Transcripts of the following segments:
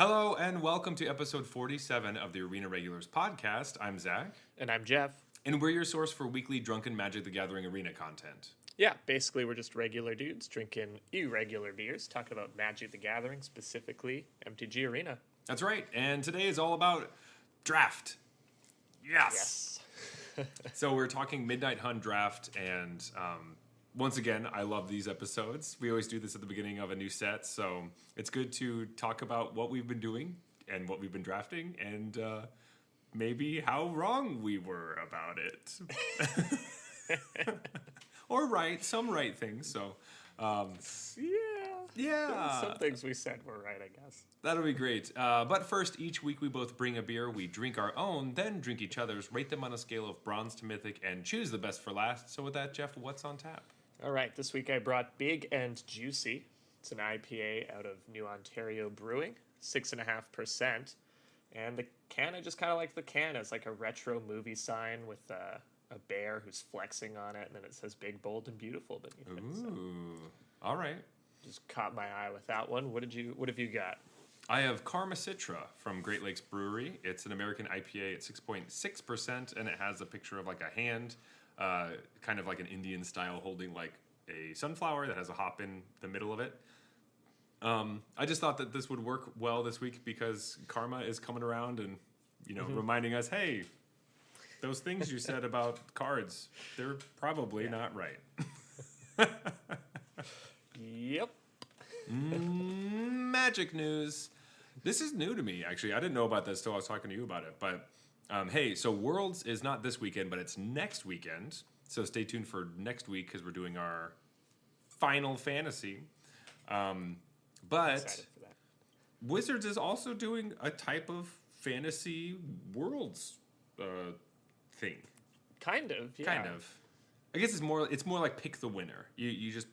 Hello and welcome to episode 47 of the Arena Regulars podcast. I'm Zach. And I'm Jeff. And we're your source for weekly Drunken Magic the Gathering arena content. Yeah, basically we're just regular dudes drinking irregular beers, talking about Magic the Gathering, specifically MTG Arena. That's right. And today is all about draft. Yes. So we're talking Midnight Hunt draft, and once again, I love these episodes. We always do this at the beginning of a new set, so it's good to talk about what we've been doing and what we've been drafting, and maybe how wrong we were about it. Or right, some right things, so... Yeah. Some things we said were right, I guess. That'll be great. But first, each week we both bring a beer, we drink our own, then drink each other's, rate them on a scale of bronze to mythic, and choose the best for last. So with that, Jeff, what's on tap? All right, this week I brought Big and Juicy. It's an IPA out of New Ontario Brewing, 6.5%. And the can, I just kind of like the can. It's like a retro movie sign with a bear who's flexing on it, and then it says Big, Bold, and Beautiful beneath it. Ooh, so. All right. Just caught my eye with that one. What have you got? I have Karma Citra from Great Lakes Brewery. It's an American IPA at 6.6%, and it has a picture of like a hand, kind of like an Indian style, holding like a sunflower that has a hop in the middle of it. I just thought that this would work well this week because Karma is coming around and, reminding us, hey, those things you said about cards, they're probably not right. Yep. Magic news. This is new to me, actually. I didn't know about this till I was talking to you about it. But, hey, so Worlds is not this weekend, but it's next weekend. So stay tuned for next week because we're doing our Final Fantasy. But Excited for that. Wizards is also doing a type of fantasy Worlds thing. Kind of, yeah. Kind of. I guess it's more like pick the winner. You just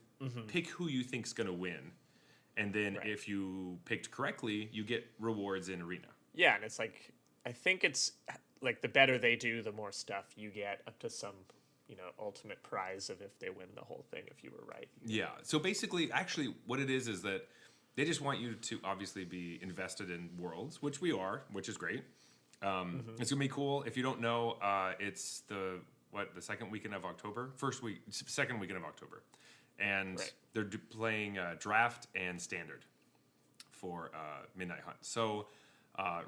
pick who you think's going to win. And then if you picked correctly, you get rewards in Arena. Yeah, and it's like, I think it's like the better they do, the more stuff you get up to some, ultimate prize of if they win the whole thing, if you were right. Yeah. So basically, actually, what it is that they just want you to obviously be invested in Worlds, which we are, which is great. It's going to be cool. If you don't know, it's the second weekend of October? Second weekend of October. And they're playing Draft and Standard for Midnight Hunt. So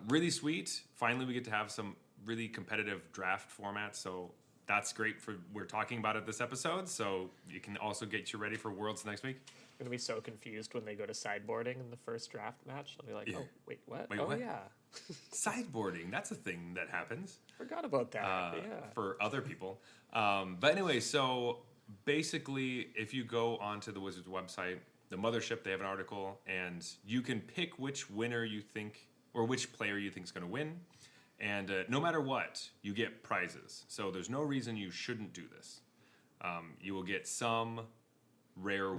really sweet. Finally, we get to have some really competitive draft formats. So that's great we're talking about it this episode. So you can also get you ready for Worlds next week. I'm going to be so confused when they go to sideboarding in the first draft match. They'll be like, oh, wait, what? Wait, oh, what? Yeah. Sideboarding, that's a thing that happens. Forgot about that, for other people. But anyway, so basically, if you go onto the Wizards website, the mothership, they have an article, and you can pick which winner you think, or which player you think is going to win. And no matter what, you get prizes. So there's no reason you shouldn't do this. You will get some rare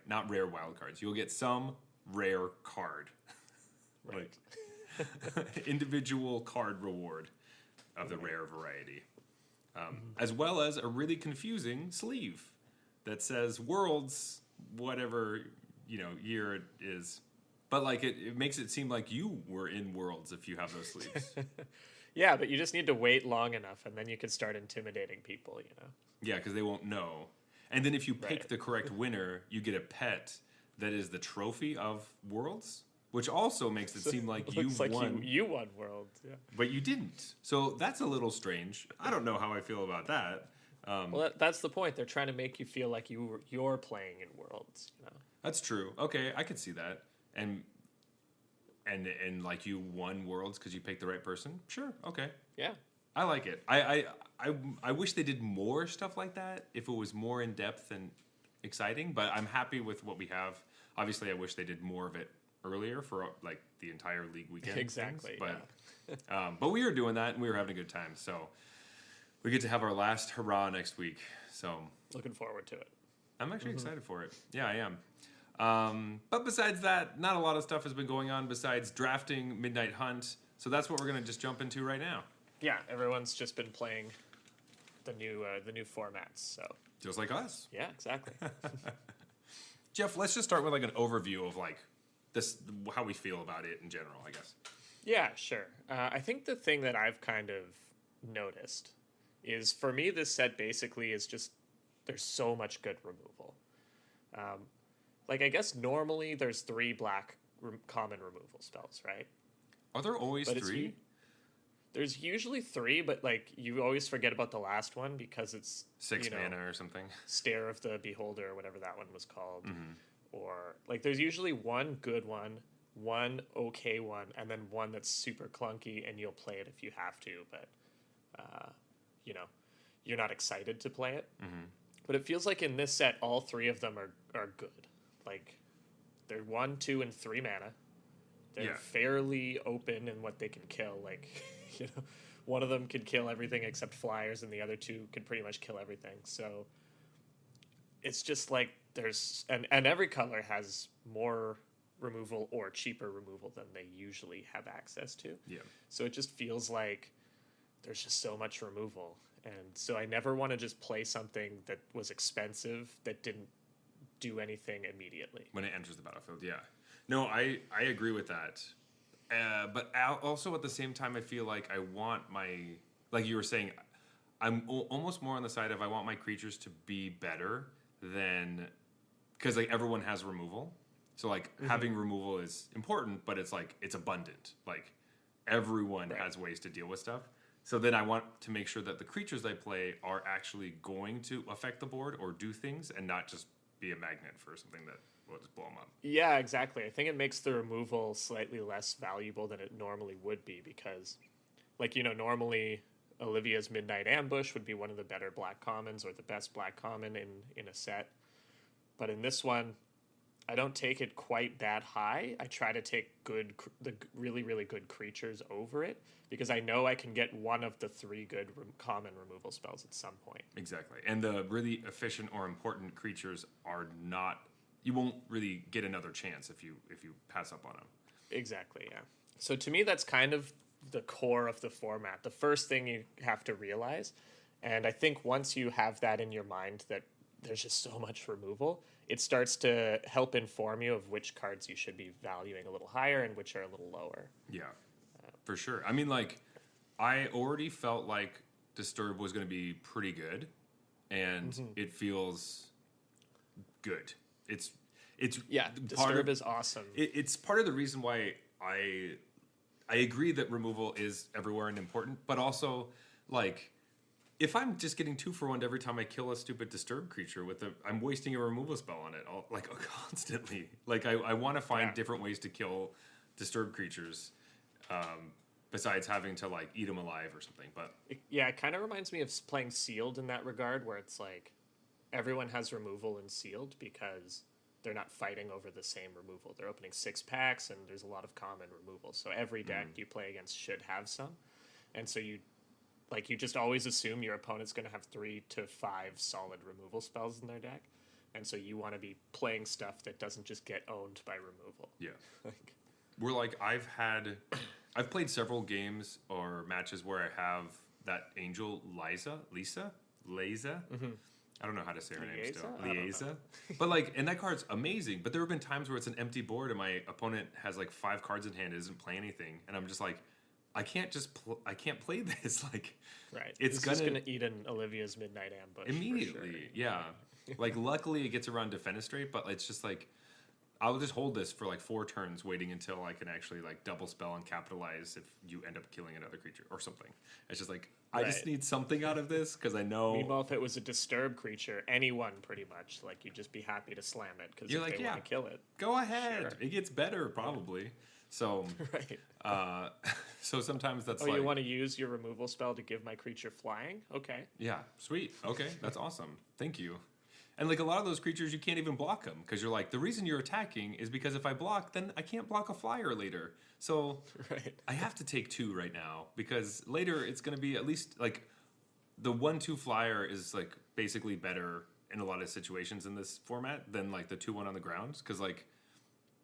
not rare wild cards. You'll get some rare card. Right. Individual card reward of the rare variety. As well as a really confusing sleeve that says Worlds, whatever, year it is. But like it makes it seem like you were in Worlds if you have those sleeves. Yeah, but you just need to wait long enough and then you can start intimidating people, Yeah, because they won't know. And then if you pick the correct winner, you get a pet that is the trophy of Worlds, which also makes it seem like you won. You won Worlds, yeah. But you didn't. So that's a little strange. I don't know how I feel about that. Well, that's the point. They're trying to make you feel like you're playing in Worlds. That's true. Okay, I could see that. And like you won Worlds because you picked the right person. Sure. Okay. Yeah. I like it. I wish they did more stuff like that if it was more in depth and exciting. But I'm happy with what we have. Obviously, I wish they did more of it earlier for like the entire league weekend. Exactly. Things. But we were doing that and we were having a good time. So we get to have our last hurrah next week. So looking forward to it. I'm actually excited for it. Yeah, I am. But besides that, not a lot of stuff has been going on besides drafting Midnight Hunt. So that's what we're going to just jump into right now. Yeah, everyone's just been playing the new formats. So just like us. Yeah, exactly. Jeff, let's just start with like an overview of like this how we feel about it in general, I guess. Yeah, sure. I think the thing that I've kind of noticed is, for me, this set basically is just, there's so much good removal. Like, I guess normally there's 3 black common removal spells, right? Are there always But 3? There's usually 3, but like you always forget about the last one because it's 6 mana or something. Stare of the Beholder, or whatever that one was called. Or like there's usually one good one okay one, and then one that's super clunky, and you'll play it if you have to, but you know, you're not excited to play it. But it feels like in this set, all 3 of them are good. Like, they're 1, 2, and 3 mana. They're fairly open in what they can kill. Like, you know, one of them could kill everything except flyers, and the other 2 could pretty much kill everything. So it's just like there's and every color has more removal or cheaper removal than they usually have access to. Yeah. So it just feels like there's just so much removal. And so I never want to just play something that was expensive that didn't do anything immediately. When it enters the battlefield, yeah. No, I agree with that. But also at the same time, I feel like I want my, like you were saying, I'm almost more on the side of I want my creatures to be better than, because like everyone has removal. So like having removal is important, but it's like, it's abundant. Like everyone has ways to deal with stuff. So then I want to make sure that the creatures I play are actually going to affect the board or do things and not just be a magnet for something that will just blow them up. Yeah, exactly. I think it makes the removal slightly less valuable than it normally would be because, like, you know, normally Olivia's Midnight Ambush would be one of the better black commons or the best black common in a set. But in this one, I don't take it quite that high. I try to take the really, really good creatures over it because I know I can get one of the 3 good common removal spells at some point. Exactly. And the really efficient or important creatures are not, you won't really get another chance if you pass up on them. Exactly, yeah. So to me, that's kind of the core of the format. The first thing you have to realize, and I think once you have that in your mind that there's just so much removal, it starts to help inform you of which cards you should be valuing a little higher and which are a little lower. Yeah, for sure. I mean, like, I already felt like Disturb was going to be pretty good, and it feels good. It's yeah, Disturb is awesome. It's part of the reason why I agree that removal is everywhere and important, but also, like, if I'm just getting 2 for 1 every time I kill a stupid Disturb creature I'm wasting a removal spell on it, constantly. Like, I want to find different ways to kill Disturb creatures, besides having to, like, eat them alive or something. But it kind of reminds me of playing Sealed in that regard, where it's like everyone has removal in Sealed because they're not fighting over the same removal. They're opening 6 packs, and there's a lot of common removal. So every deck you play against should have some, and so you just always assume your opponent's going to have 3 to 5 solid removal spells in their deck. And so you want to be playing stuff that doesn't just get owned by removal. Yeah. I've played several games or matches where I have that angel Lisa. I don't know how to say her name still. Liesa. But like, and that card's amazing. But there have been times where it's an empty board and my opponent has like 5 cards in hand and doesn't play anything. And I'm just like, I can't play this. Like, right. It's just gonna eat an Olivia's Midnight Ambush immediately. Sure. Yeah. Like, luckily it gets around Defenestrate, but it's just like, I'll just hold this for like 4 turns, waiting until I can actually like double spell and capitalize if you end up killing another creature or something. It's just like, I just need something out of this because I know. Meanwhile, if it was a Disturb creature, anyone pretty much, like, you'd just be happy to slam it because if they want to kill it, go ahead. Sure. It gets better probably. So right. So sometimes that's you want to use your removal spell to give my creature flying? Okay. Yeah, sweet. Okay, that's awesome. Thank you. And like a lot of those creatures, you can't even block them because you're like, the reason you're attacking is because if I block, then I can't block a flyer later. So I have to take 2 right now because later it's going to be at least like the 1/2 flyer is like basically better in a lot of situations in this format than like the 2/1 on the ground because like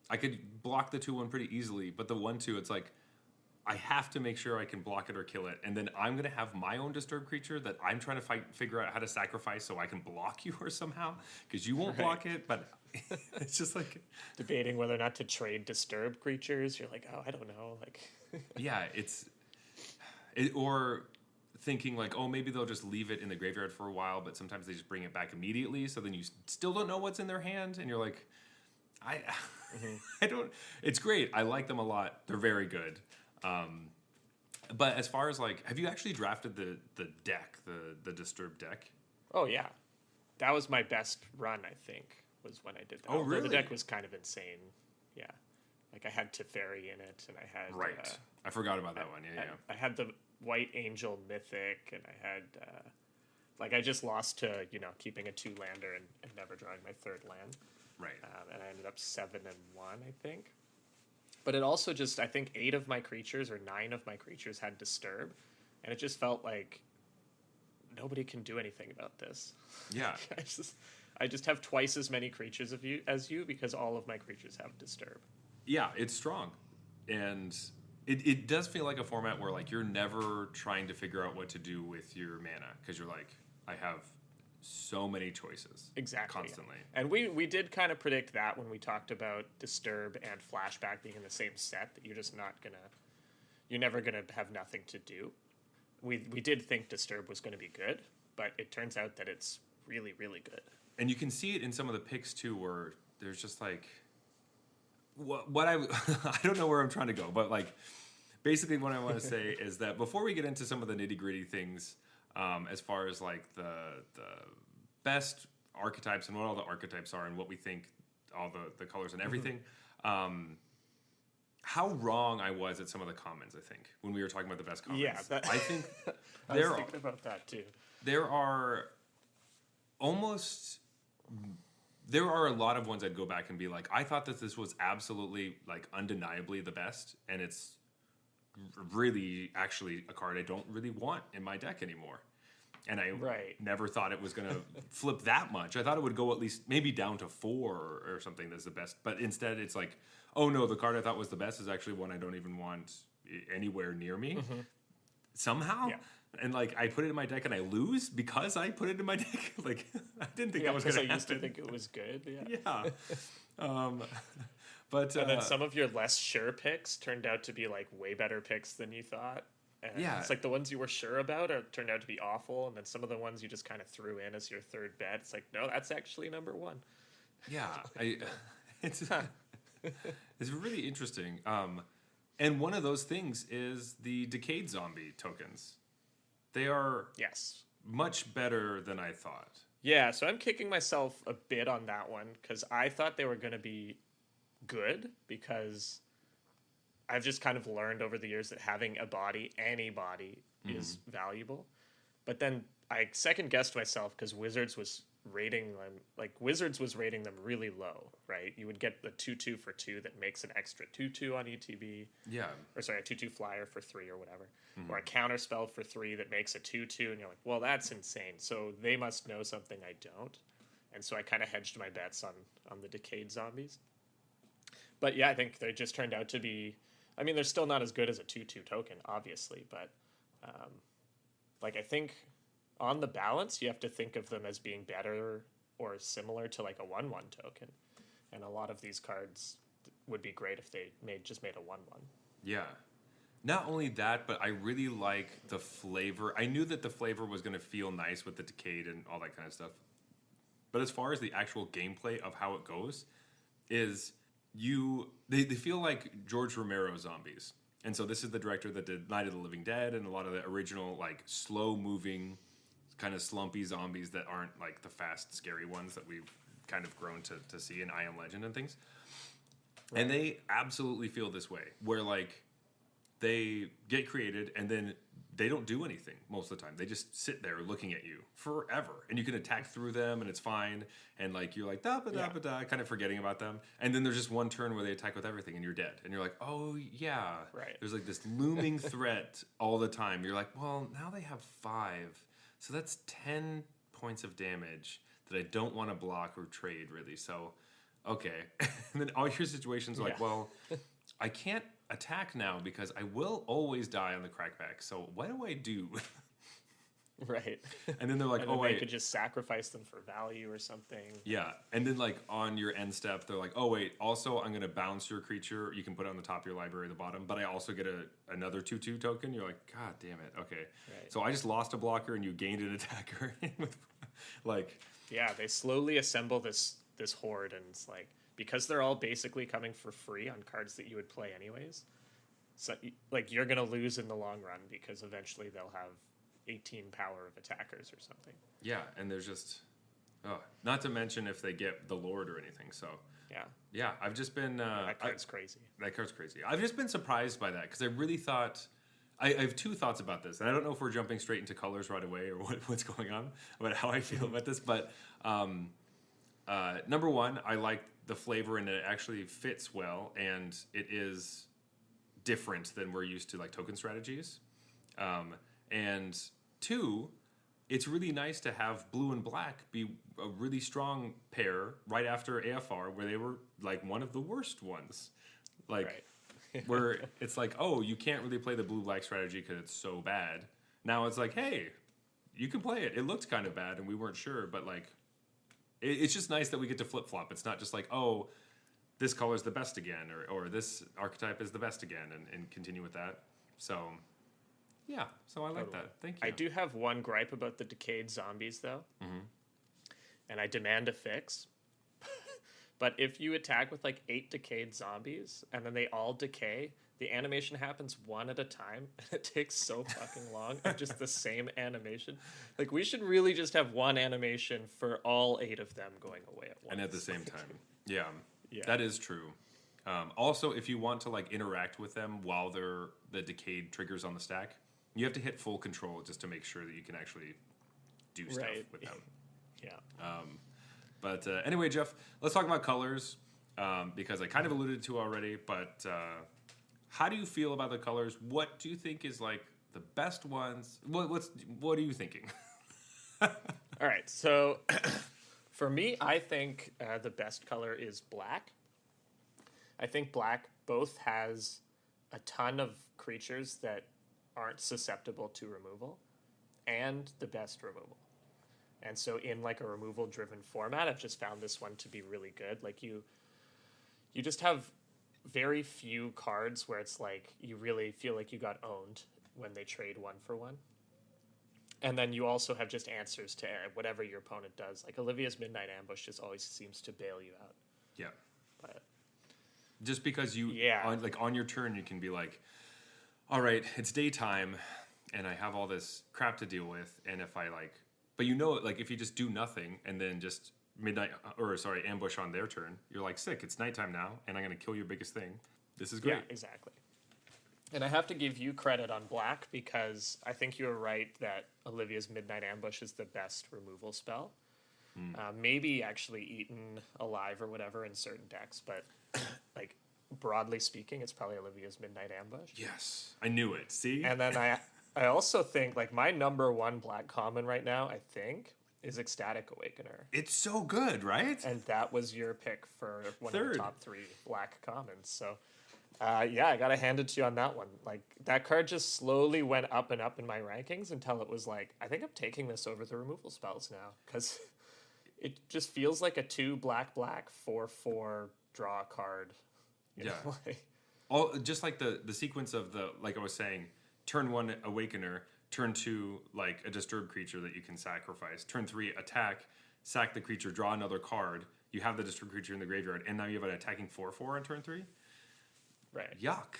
I could block the 2/1 pretty easily, but the 1/2 it's like I have to make sure I can block it or kill it, and then I'm gonna have my own disturbed creature that I'm trying to figure out how to sacrifice so I can block you or somehow, because you won't block it. But it's just like debating whether or not to trade disturbed creatures. You're like, oh, I don't know, like. yeah, or thinking like, oh, maybe they'll just leave it in the graveyard for a while, but sometimes they just bring it back immediately, so then you still don't know what's in their hand, and you're like, I don't. It's great. I like them a lot. They're very good. But as far as like, have you actually drafted the deck, the disturbed deck? Oh yeah, that was my best run. I think was when I did that. Oh really? The deck was kind of insane. Yeah, like I had Teferi in it, and I had right. I forgot about that one. Yeah. I had the White Angel Mythic, and I had like I just lost to keeping a 2-lander and never drawing my 3rd land. Right. And I ended up 7-1, I think. But it also just, I think 8 of my creatures or 9 of my creatures had Disturb, and it just felt like nobody can do anything about this. Yeah. I just have twice as many creatures as you because all of my creatures have Disturb. Yeah, it's strong, and it does feel like a format where like you're never trying to figure out what to do with your mana because you're like, I have so many choices. Exactly. Constantly. And we did kind of predict that when we talked about Disturb and Flashback being in the same set, that you're never gonna have nothing to do. We did think Disturb was gonna be good, but it turns out that it's really, really good. And you can see it in some of the picks too, where there's just like what I I don't know where I'm trying to go, but like basically what I want to say is that before we get into some of the nitty-gritty things, as far as like the best archetypes and what all the archetypes are and what we think all the colors and everything, how wrong I was at some of the commons, I think, when we were talking about the best commons. Yeah, I think I was thinking about that too. There are a lot of ones I'd go back and be like, I thought that this was absolutely like undeniably the best, and it's really actually a card I don't really want in my deck anymore. And I never thought it was going to flip that much. I thought it would go at least maybe down to 4 or something that's the best. But instead it's like, oh no, the card I thought was the best is actually one I don't even want anywhere near me. Somehow. Yeah. And like I put it in my deck and I lose because I put it in my deck. Like I didn't think that was going to happen. I used to think it was good. Yeah. But and then some of your less sure picks turned out to be like way better picks than you thought. And it's like the ones you were sure about turned out to be awful, and then some of the ones you just kind of threw in as your 3rd bet, it's like, no, that's actually number 1. Yeah, it's really interesting. And one of those things is the Decayed Zombie tokens. They are much better than I thought. Yeah, so I'm kicking myself a bit on that one because I thought they were going to be good because I've just kind of learned over the years that having any body is valuable. But then I second guessed myself because Wizards was rating them really low, right? You would get the 2/2 for 2 that makes an extra 2/2 on ETB. Yeah. Or sorry, a 2/2 flyer for 3 or whatever. Or a counter spell for 3 that makes a 2/2, and you're like, well, that's insane. So they must know something I don't. And so I kind of hedged my bets on the Decayed Zombies. But yeah, I think they just turned out to be, I mean, they're still not as good as a 2/2 token, obviously, but like I think on the balance, you have to think of them as being better or similar to like a 1/1 token. And a lot of these cards would be great if they just made a 1/1. Yeah. Not only that, but I really like the flavor. I knew that the flavor was going to feel nice with the Decayed and all that kind of stuff. But as far as the actual gameplay of how it goes, is they feel like George Romero zombies. And so this is the director that did Night of the Living Dead and a lot of the original like slow moving kind of slumpy zombies that aren't like the fast scary ones that we've kind of grown to see in I Am Legend and things. Right. And they absolutely feel this way where like they get created and then they don't do anything most of the time. They just sit there looking at you forever. And you can attack through them and it's fine. And like you're like da-ba-da-ba-da, kind of forgetting about them. And then there's just one turn where they attack with everything and you're dead. And you're like, oh yeah. Right. There's like this looming threat all the time. You're like, well, now they have 5. So that's 10 points of damage that I don't want to block or trade really. So, okay. And then all your situations are like, well, I attack now because I will always die on the crackback. So what do I do? Right. And then they're like, And then oh, they wait. could just sacrifice them for value or something. Yeah. And then, like, on your end step, they're like, oh, wait, also, I'm going to bounce your creature. You can put it on the top of your library at the bottom, but I also get another 2/2 token. You're like, God damn it. Okay. Right. So I just lost a blocker and you gained an attacker. Like, Yeah, they slowly assemble this horde, and it's like, because they're all basically coming for free on cards that you would play anyways. So, like, you're going to lose in the long run because eventually they'll have 18 power of attackers or something. yeah. And there's just, not to mention if they get the Lord or anything. So, Yeah, I've just been. that card's crazy. That card's crazy. I've just been surprised by that because I really thought. I have two thoughts about this, and I don't know if we're jumping straight into colors right away or what's going on, about how I feel about this. But number one, I like the flavor, and it actually fits well, and it is different than we're used to, like token strategies. And two, it's really nice to have blue and black be a really strong pair right after AFR, where they were like one of the worst ones. Like, Right. where it's like, oh, you can't really play the blue-black strategy because it's so bad. Now it's like, hey, you can play it. It looked kind of bad, and we weren't sure, but like, it's just nice that we get to flip-flop. It's not just like, oh, this color's the best again, or this archetype is the best again, and continue with that. So, yeah, so I like Totally. that. Thank you. I do have one gripe about the decayed zombies, though, and I demand a fix. But if you attack with like 8 decayed zombies and then they all decay, the animation happens one at a time, and it takes so fucking long of just the same animation. Like, we should really just have one animation for all 8 of them going away at once. And at the same time, yeah, Yeah. that is true. Also, if you want to like interact with them while they're the decayed triggers on the stack, you have to hit full control just to make sure that you can actually do stuff Right. with them. Yeah. But anyway, Jeff, let's talk about colors because I kind of alluded to already. But how do you feel about the colors? What do you think is like the best ones? What are you thinking? All right. So for me, I think the best color is black. I think black both has a ton of creatures that aren't susceptible to removal and the best removal. And so in like a removal driven format, I've just found this one to be really good. Like, you just have very few cards where it's like you really feel like you got owned when they trade 1 for 1. And then you also have just answers to whatever your opponent does. Like, Olivia's Midnight Ambush just always seems to bail you out. Yeah. But Just because you, Yeah. on your turn, you can be like, all right, it's daytime, and I have all this crap to deal with, and if I like, but you know, like if you just do nothing and then just ambush on their turn, you're like, sick, it's nighttime now, and I'm gonna kill your biggest thing. This is great. yeah, exactly. And I have to give you credit on black because I think you're right that Olivia's Midnight Ambush is the best removal spell. Maybe actually Eaten Alive or whatever in certain decks, but like broadly speaking, it's probably Olivia's Midnight Ambush. Yes, I knew it. See, And then I also think like my number 1 black common right now, I think, is Ecstatic Awakener. it's so good, right? And that was your pick for one of Third. the top 3 black commons. So, yeah, I got to hand it to you on that one. Like, that card just slowly went up and up in my rankings until it was like, I think I'm taking this over the removal spells now. Because it just feels like a 2 black 4/4 draw a card. You Yeah. know, like, All just like the sequence of the, like I was saying, turn 1 Awakener, turn 2 like a disturbed creature that you can sacrifice, turn 3 attack, sack the creature, draw another card. You have the disturbed creature in the graveyard, and now you have an attacking 4/4 on turn 3. right. Yuck!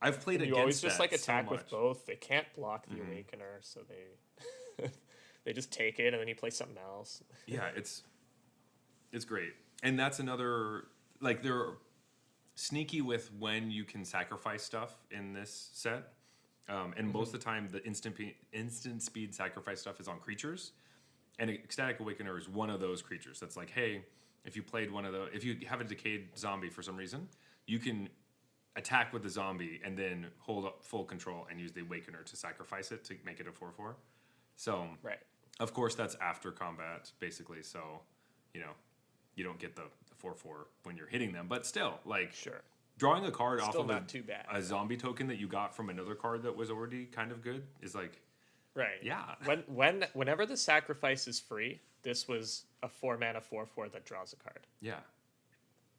I've played You against always just that like so attack with much. both. They can't block the Awakener, so they they just take it and then you play something else. Yeah, it's great, and that's another, like, they're sneaky with when you can sacrifice stuff in this set, and most of the time the instant speed sacrifice stuff is on creatures, and Ecstatic Awakener is one of those creatures that's like, hey, if you played one of the, if you have a decayed zombie for some reason, you can attack with the zombie and then hold up full control and use the Awakener to sacrifice it to make it a 4/4. So Right. of course, that's after combat, basically. So, you know, you don't get the 4/4 when you're hitting them, but still, like, Sure. drawing a card off Still of not too bad. a zombie token that you got from another card that was already kind of good is like, Right. yeah. Whenever the sacrifice is free, this was a 4-mana 4/4 that draws a card. Yeah.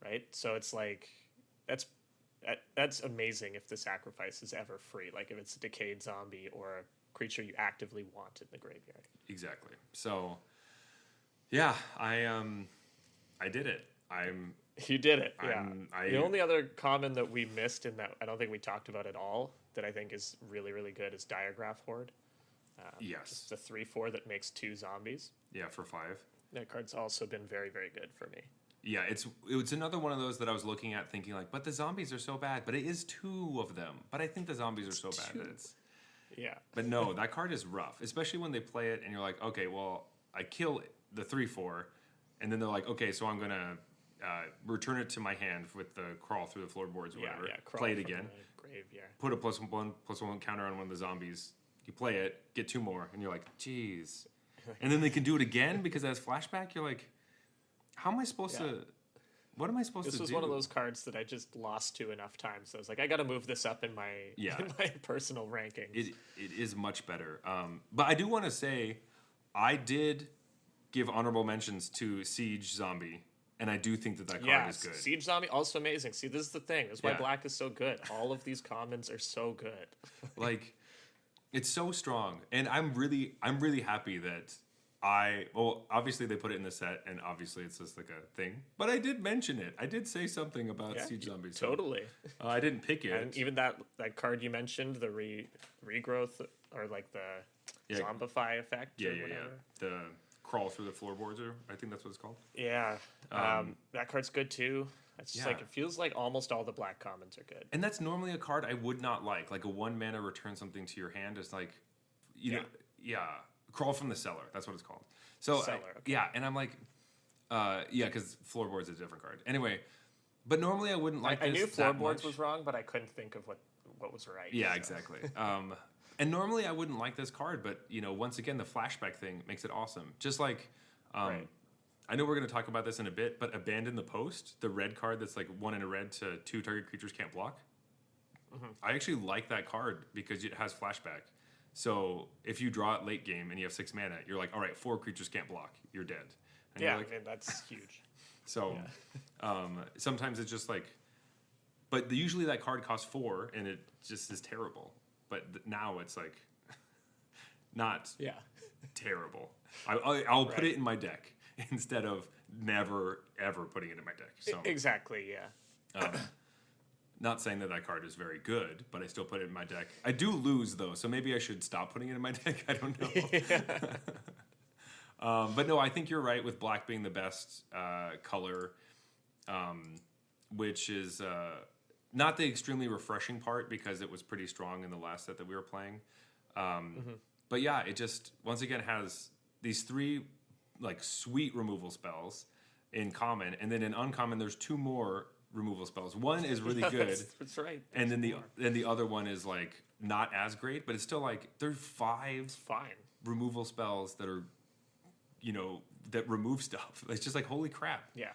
Right? So it's like that's amazing if the sacrifice is ever free. Like if it's a decayed zombie or a creature you actively want in the graveyard. Exactly. So yeah, I did it. You did it. Yeah. The only other common that we missed in that I don't think we talked about at all that I think is really, really good is Diagraph Horde. Yes. It's a 3/4 that makes 2 zombies. Yeah, for 5. That card's also been very, very good for me. Yeah, it's another one of those that I was looking at thinking like, but the zombies are so bad. But it is 2 of them. But I think the zombies are so bad that it's... Yeah. But no, that card is rough, especially when they play it and you're like, okay, well, I kill the 3/4, and then they're like, okay, so I'm going to return it to my hand with the crawl through the floorboards or whatever. Yeah, play it again. Graveyard. Put a +1/+1 counter on one of the zombies. You play it, get 2 more, and you're like, geez. And then they can do it again because it has flashback. You're like, how am I supposed to... What am I supposed to do? This was one of those cards that I just lost to enough times. So I was like, I got to move this up in my personal rankings. It is much better. But I do want to say, I did give honorable mentions to Siege Zombie, and I do think that card is good. Siege Zombie, also amazing. See, this is the thing. This is why Black is so good. All of these commons are so good. Like, it's so strong. And I'm really happy that obviously they put it in the set, and obviously it's just like a thing. But I did mention it. I did say something about Siege Zombies. Totally. I didn't pick it. And even that card you mentioned, the regrowth, or like the zombify effect. Yeah. The crawl through the floorboards, or I think that's what it's called. Yeah. That card's good too. It's just like, it feels like almost all the black commons are good. And that's normally a card I would not like. Like a 1-mana return something to your hand is like, you know, Crawl from the Cellar. That's what it's called. So, and I'm like, because Floorboard's a different card. Anyway, but normally I wouldn't like this. I knew Floorboards was wrong, but I couldn't think of what was right. Yeah, exactly. And normally I wouldn't like this card, but, you know, once again, the flashback thing makes it awesome. Just like, I know we're going to talk about this in a bit, but Abandon the Post, the red card that's like 1 in a red to 2 target creatures can't block. Mm-hmm. I actually like that card because it has flashback. So if you draw it late game and you have 6 mana, you're like, all right, 4 creatures can't block. You're dead. And yeah, like, I mean, that's huge. So sometimes it's just like, but usually that card costs 4 and it just is terrible. But now it's like not terrible. I'll put it in my deck instead of never, ever putting it in my deck. So exactly, yeah. Not saying that card is very good, but I still put it in my deck. I do lose, though, so maybe I should stop putting it in my deck. I don't know. But no, I think you're right with black being the best color, which is not the extremely refreshing part because it was pretty strong in the last set that we were playing. But yeah, it just, once again, has these 3 like sweet removal spells in common, and then in uncommon, there's 2 more removal spells. One is really good. That's right. And then the other one is like not as great, but it's still like there's 5 removal spells that are, you know, that remove stuff. It's just like holy crap. Yeah.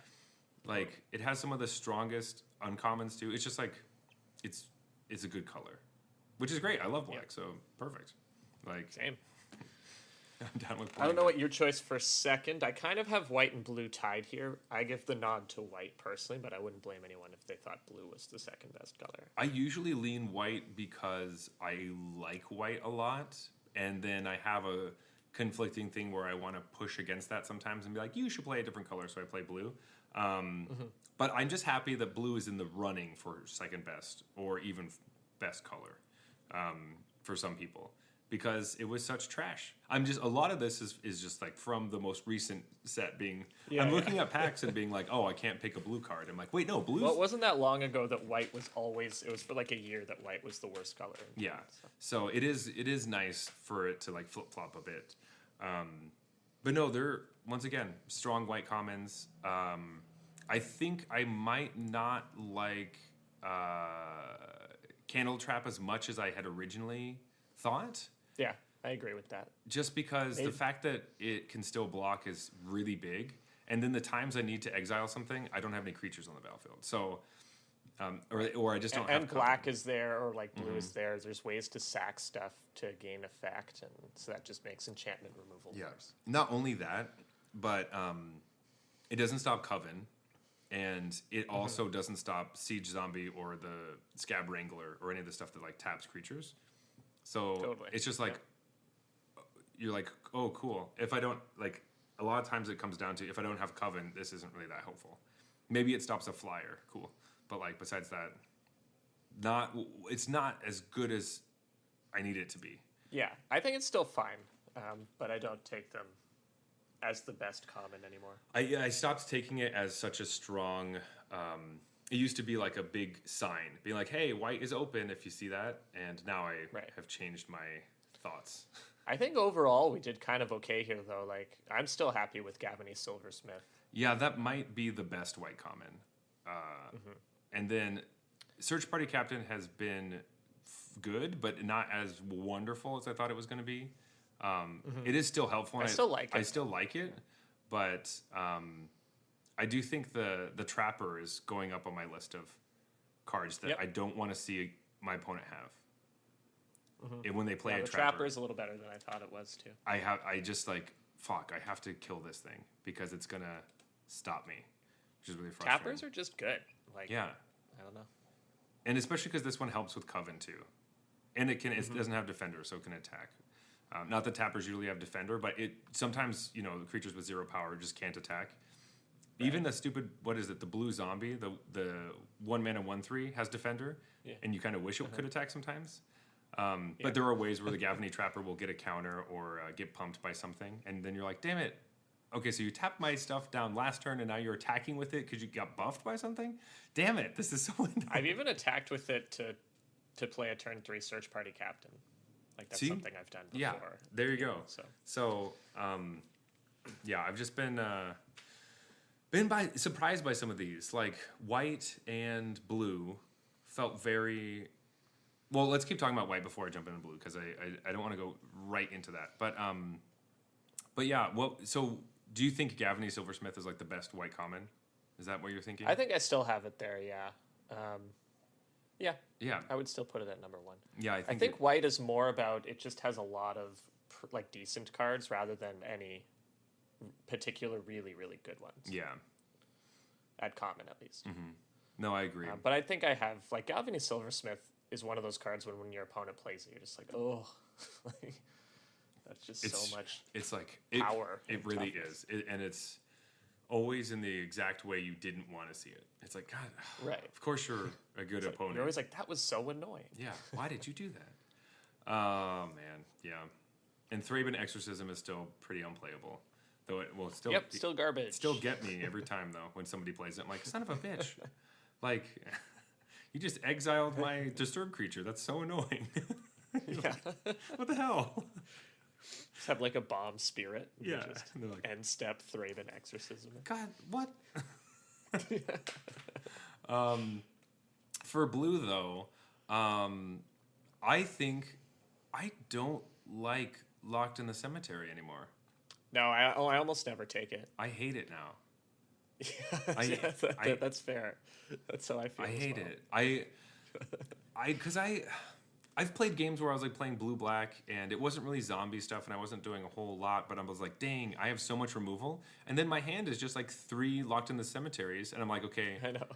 Like it has some of the strongest uncommons too. It's just like it's a good color, which is great. I love black, so perfect. Like same. I'm down with. I don't know what your choice for second. I kind of have white and blue tied here. I give the nod to white personally, but I wouldn't blame anyone if they thought blue was the second best color. I usually lean white because I like white a lot, and then I have a conflicting thing where I want to push against that sometimes and be like, you should play a different color, so I play blue. But I'm just happy that blue is in the running for second best or even best color for some people. Because it was such trash. A lot of this is just like from the most recent set being, I'm looking at packs and being like, oh, I can't pick a blue card. I'm like, wait, no, blue's... Well, it wasn't that long ago that white was always, it was for like a year that white was the worst color. Yeah, so it is nice for it to like flip-flop a bit. But no, they're, once again, strong white commons. I think I might not like Candle Trap as much as I had originally thought. Yeah, I agree with that. Just because the fact that it can still block is really big. And then the times I need to exile something, I don't have any creatures on the battlefield. So or I just don't have And coven. black is there, or like blue is there. There's ways to sack stuff to gain effect, and so that just makes enchantment removal worse. Not only that, but it doesn't stop coven, and it also doesn't stop siege zombie or the scab wrangler or any of the stuff that like taps creatures. So it's just like you're like, oh, cool. If I don't like, a lot of times it comes down to if I don't have coven, this isn't really that helpful. Maybe it stops a flyer, cool. But like besides that, it's not as good as I need it to be. Yeah, I think it's still fine, but I don't take them as the best common anymore. I stopped taking it as such a strong. It used to be like a big sign, being like, "Hey, white is open." If you see that, and now I have changed my thoughts. I think overall we did kind of okay here, though. Like I'm still happy with Gavany Silversmith. Yeah, that might be the best white common. And then Search Party Captain has been good, but not as wonderful as I thought it was going to be. It is still helpful. I still like it. I still like it, but I do think the Trapper is going up on my list of cards that I don't want to see my opponent have. And when they play the Trapper is a little better than I thought it was too. I just like, fuck, I have to kill this thing because it's going to stop me, which is really frustrating. Trappers are just good. Like, yeah. I don't know. And especially because this one helps with Coven too. And it doesn't have Defender, so it can attack. Not that Tappers usually have Defender, but it sometimes, the creatures with 0 power just can't attack. Right. Even the stupid, what is it, the blue zombie, the 1 mana 1/3 has Defender, and you kind of wish it could attack sometimes. But there are ways where the Gavany Trapper will get a counter or get pumped by something, and then you're like, damn it. Okay, so you tapped my stuff down last turn, and now you're attacking with it because you got buffed by something? Damn it, this is so annoying. I've even attacked with it to play a turn 3 Search Party Captain. Like, that's something I've done before. Yeah, there you go. So I've just been surprised by some of these. Like, white and blue felt very... Well, let's keep talking about white before I jump into blue, because I don't want to go right into that. But yeah, well, so do you think Gavany Silversmith is like the best white common? Is that what you're thinking? I think I still have it there, yeah. Yeah. I would still put it at number 1. Yeah, I think white is more about, it just has a lot of like decent cards rather than any particular really, really good ones. Yeah. At common, at least. Mm-hmm. No, I agree. But I think I have, like, Gavany Silversmith is one of those cards when your opponent plays it, you're just like, oh, like, that's just so much. It's like power. It really is, and it's always in the exact way you didn't want to see it. It's like, God, right? Of course you're a good opponent. You're always like, that was so annoying. Yeah, why did you do that? Oh man, yeah. And Thraben Exorcism is still pretty unplayable, though it will still still garbage. Still get me every time though when somebody plays it. I'm like, son of a bitch, like. You just exiled my disturbed creature. That's so annoying. Yeah. What the hell? Just have like a bomb spirit. Yeah. Just end step Thraben Exorcism. God, what? For blue though, I think I don't like Locked in the Cemetery anymore. No, I almost never take it. I hate it now. That's fair. That's how I feel. I hate it. Because I've played games where I was like playing blue black and it wasn't really zombie stuff and I wasn't doing a whole lot, but I was like, dang, I have so much removal, and then my hand is just like 3 Locked in the Cemeteries, and I'm like, okay, I know.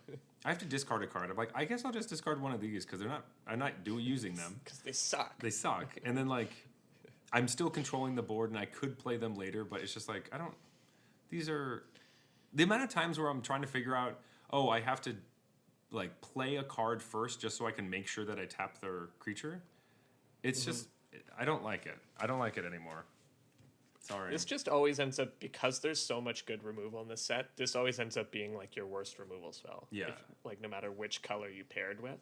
I have to discard a card. I'm like, I guess I'll just discard one of these because I'm not using them because they suck. They suck, and then like I'm still controlling the board and I could play them later, but it's just like these are. The amount of times where I'm trying to figure out, I have to like play a card first just so I can make sure that I tap their creature. It's just, I don't like it. I don't like it anymore. Sorry. This just always ends up, because there's so much good removal in this set, this always ends up being like your worst removal spell. Yeah. Like no matter which color you paired with.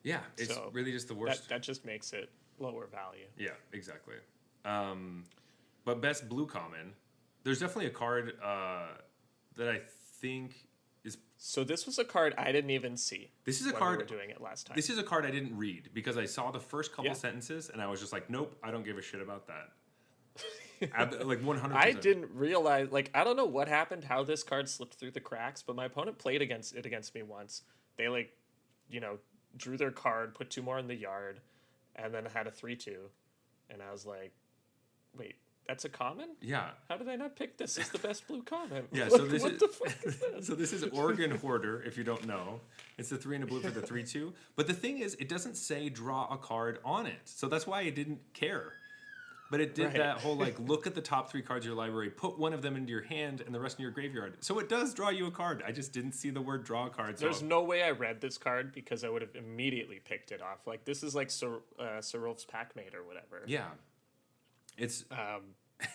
Yeah, it's really just the worst. That just makes it lower value. Yeah, exactly. But best blue common... There's definitely a card that I think is... So this was a card I didn't even see. This is a card... We were doing it last time. This is a card I didn't read because I saw the first couple sentences and I was just like, nope, I don't give a shit about that. Like 100%. I didn't realize... Like, I don't know what happened, how this card slipped through the cracks, but my opponent played against me once. they like, you know, drew their card, put 2 more in the yard, and then had a 3/2, and I was like, wait, that's a common? Yeah. How did I not pick this as the best blue common? Yeah, Like, so this what is the fuck is this? so this is Oregon Hoarder, if you don't know. It's the 3 and a blue for the 3/2. But the thing is, it doesn't say draw a card on it. So that's why I didn't care. But it did Right. that whole like look at the top 3 cards of your library, put one of them into your hand and the rest in your graveyard. So it does draw you a card. I just didn't see the word draw a card. So There's no way I read this card because I would have immediately picked it off. Like, this is like Sarulf's Packmate or whatever. yeah. It's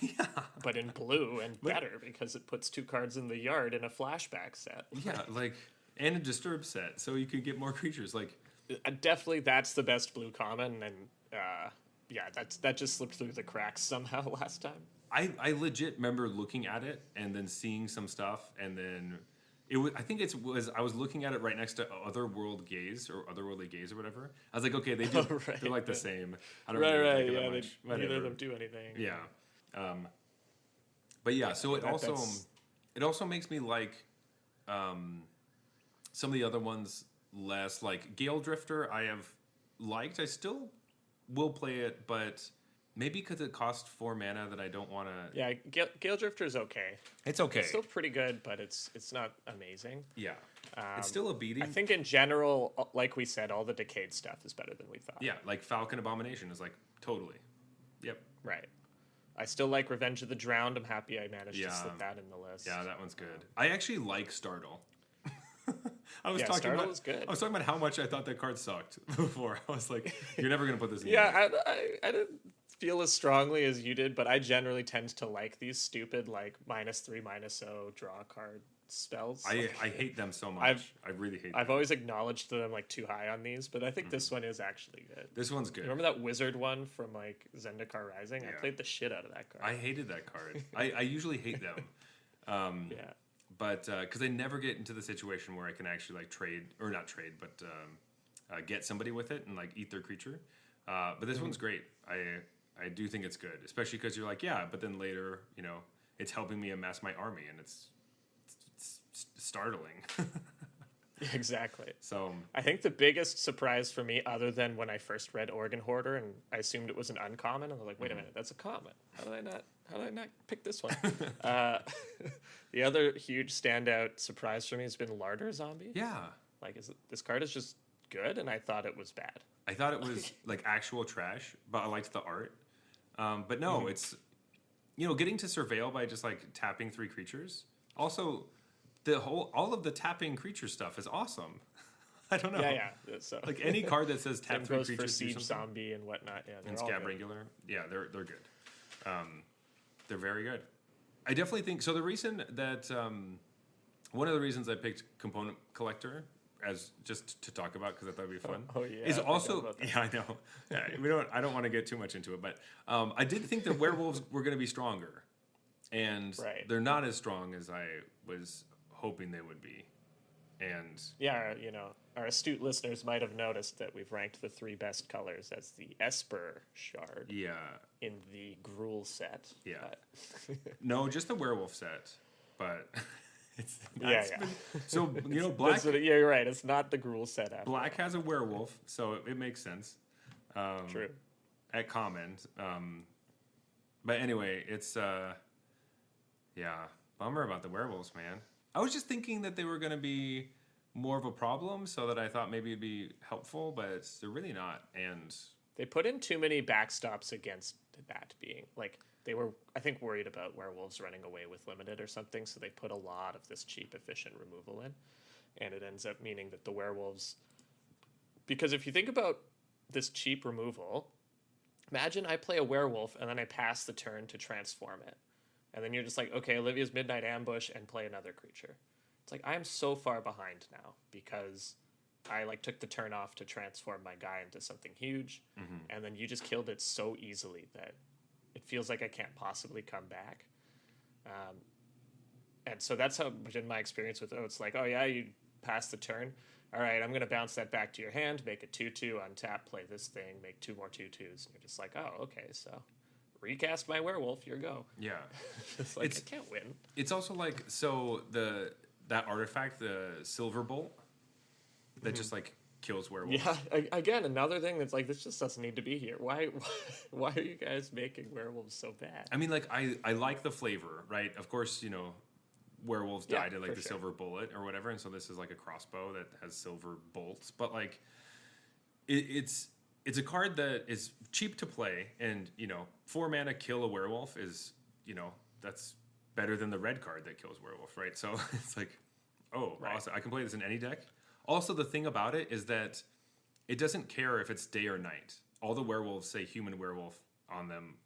Yeah. But in blue and better because it puts 2 cards in the yard in a flashback set. yeah, like and a disturb set, so you could get more creatures. Like Definitely, that's the best blue common, and yeah, that just slipped through the cracks somehow last time. I legit remember looking at it and then seeing some stuff, and then it was I was looking at it right next to Otherworld Gaze or Otherworldly Gaze or whatever. I was like, okay, they do Right. they're like the same. I don't Right, really right, like it yeah. that much. Neither Whatever. of them do anything. Yeah. But yeah, so that's- it also makes me like some of the other ones less. Like Gale Drifter I have liked. I still will play it, but maybe because it costs 4 mana that I don't want to. Yeah, Gale Drifter's okay. It's okay. It's still pretty good, but it's not amazing. Yeah. It's still a beating. I think in general, like we said, all the Decayed stuff is better than we thought. Yeah, like Falcon Abomination is like totally. Yep. Right. I still like Revenge of the Drowned. I'm happy I managed Yeah. to slip that in the list. Yeah, that one's good. I actually like Startle. I was Yeah, talking Startle about is good. I was talking about how much I thought that card sucked before. I was like, you're never gonna put this in. Yeah, I didn't feel as strongly as you did, but I generally tend to like these stupid like -3/-0 draw card spells. I hate them so much. I really hate them. I've always acknowledged that I'm like too high on these, but I think this one is actually good. This one's good. Remember that wizard one from like Zendikar Rising? I Yeah. played the shit out of that card. I hated that card. I usually hate them. Yeah. But because I never get into the situation where I can actually like trade or not trade, but get somebody with it and like eat their creature. But this one's great. I do think it's good, especially because you're like, yeah, but then later, you know, it's helping me amass my army, and it's startling. Exactly. So I think the biggest surprise for me, other than when I first read Oregon Hoarder and I assumed it was an uncommon, and I was like, wait a minute, that's a common. How did I not pick this one? The other huge standout surprise for me has been Larder Zombie. yeah, Like, this card is just good, and I thought it was bad. I thought it was like actual trash, but I liked the art. But no, it's getting to surveil by just like tapping 3 creatures. Also, all of the tapping creature stuff is awesome. I don't know. Yeah. So Like any card that says tap same 3 goes for creatures do Siege something. Zombie and whatnot. Yeah, they're And all Scab good. Regular. Yeah, they're good. They're very good. I definitely think so. The reason that one of the reasons I picked Component Collector as just to talk about because I thought it'd be fun. Oh, yeah, is I forgot also about that. yeah I know. Yeah, I don't want to get too much into it, but I did think the werewolves were going to be stronger, and Right. they're not as strong as I was hoping they would be. And Yeah, our astute listeners might have noticed that we've ranked the 3 best colors as the Esper Shard yeah, in the Gruul set. Yeah. But- no, just the werewolf set, but it's Yeah. So black. That's what you're right. It's not the Gruul set. After Black has a werewolf, so it makes sense. True. At common. But anyway, it's bummer about the werewolves, man. I was just thinking that they were going to be more of a problem, so that I thought maybe it'd be helpful, but they're really not. And They put in too many backstops against that being like they were, I think, worried about werewolves running away with limited or something, so they put a lot of this cheap, efficient removal in, and it ends up meaning that the werewolves. Because if you think about this cheap removal, imagine I play a werewolf and then I pass the turn to transform it, and then you're just like, okay, Olivia's Midnight Ambush and play another creature. It's like I am so far behind now because I like took the turn off to transform my guy into something huge, and then you just killed it so easily that it feels like I can't possibly come back. And so that's how been my experience with it's like, oh yeah, you pass the turn. All right, I'm gonna bounce that back to your hand, make a 2/2, untap, play this thing, make 2 more 2/2s, and you're just like, oh okay, so recast my werewolf, your go. yeah, It's like I can't win. it's also like so that artifact, the Silver Bolt. that just like kills werewolves. Yeah, again, another thing that's like, this just doesn't need to be here. Why are you guys making werewolves so bad? I mean, like, I like the flavor, right? Of course, you know, werewolves died at like the silver bullet or whatever, and so this is like a crossbow that has silver bolts. But like, it's a card that is cheap to play, and you know, 4 mana kill a werewolf is, you know, that's better than the red card that kills werewolf, right? So it's like, oh, awesome! I can play this in any deck. Also, the thing about it is that it doesn't care if it's day or night. All the werewolves say human werewolf on them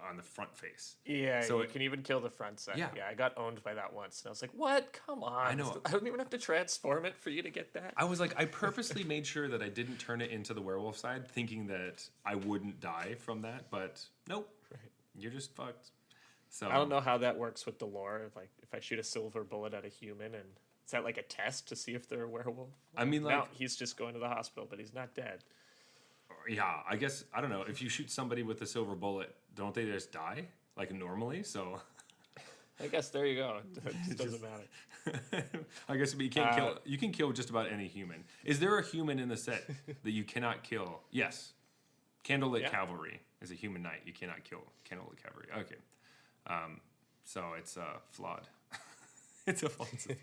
on the front face. Yeah, so you can even kill the front side. Yeah, I got owned by that once. And I was like, what? Come on. I know. I don't even have to transform it for you to get that. I was like, I purposely made sure that I didn't turn it into the werewolf side, thinking that I wouldn't die from that. But nope, you're just fucked. So I don't know how that works with the lore. Like, if I shoot a silver bullet at a human and... Is that like a test to see if they're a werewolf? I mean, like... No, he's just going to the hospital, but he's not dead. Yeah, I guess, I don't know. If you shoot somebody with a silver bullet, don't they just die? Like normally? So... I guess there you go. It just doesn't matter. I guess you can't kill... You can kill just about any human. Is there a human in the set that you cannot kill? Yes. Candlelit Cavalry is a human knight. You cannot kill Candlelit Cavalry. Okay. So it's flawed. It's offensive.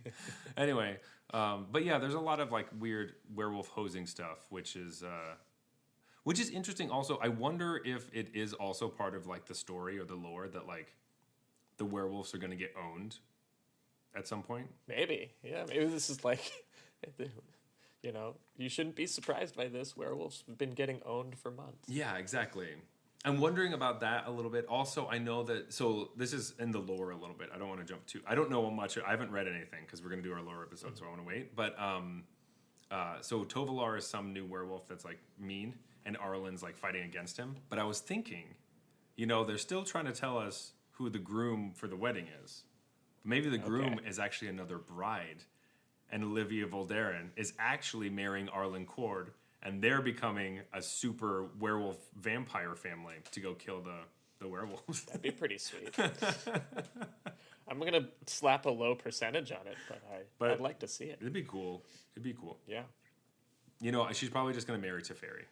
Anyway, but yeah, there's a lot of like weird werewolf hosing stuff, which is interesting. Also, I wonder if it is also part of like the story or the lore that like the werewolves are going to get owned at some point. Maybe, yeah. Maybe this is like, you know, you shouldn't be surprised by this. Werewolves have been getting owned for months. Yeah, exactly. I'm wondering about that a little bit. Also, I know that... So, this is in the lore a little bit. I don't want to jump too... I don't know much. I haven't read anything because we're going to do our lore episode, so I want to wait. But, so Tovalar is some new werewolf that's, like, mean, and Arlen's, like, fighting against him. But I was thinking, you know, they're still trying to tell us who the groom for the wedding is. Maybe the groom is actually another bride, and Olivia Voldaren is actually marrying Arlen Cord, and they're becoming a super werewolf vampire family to go kill the werewolves. That'd be pretty sweet. I'm going to slap a low percentage on it, but I'd like to see it. It'd be cool. Yeah. You know, she's probably just going to marry Teferi.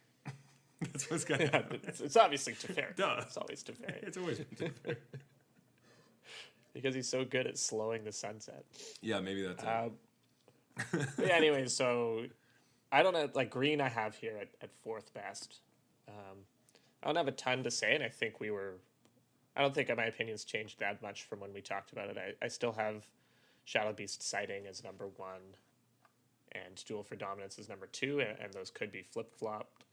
That's what's going to happen. It's obviously Teferi. Duh. It's always Teferi. It's always been Teferi. Because he's so good at slowing the sunset. Yeah, maybe that's it. Yeah, anyway, so... I don't know, like, green I have here at 4th best. I don't have a ton to say, and I think I don't think my opinions changed that much from when we talked about it. I still have Shadow Beast Sighting as number 1, and Duel for Dominance as number 2, and those could be flip-flopped.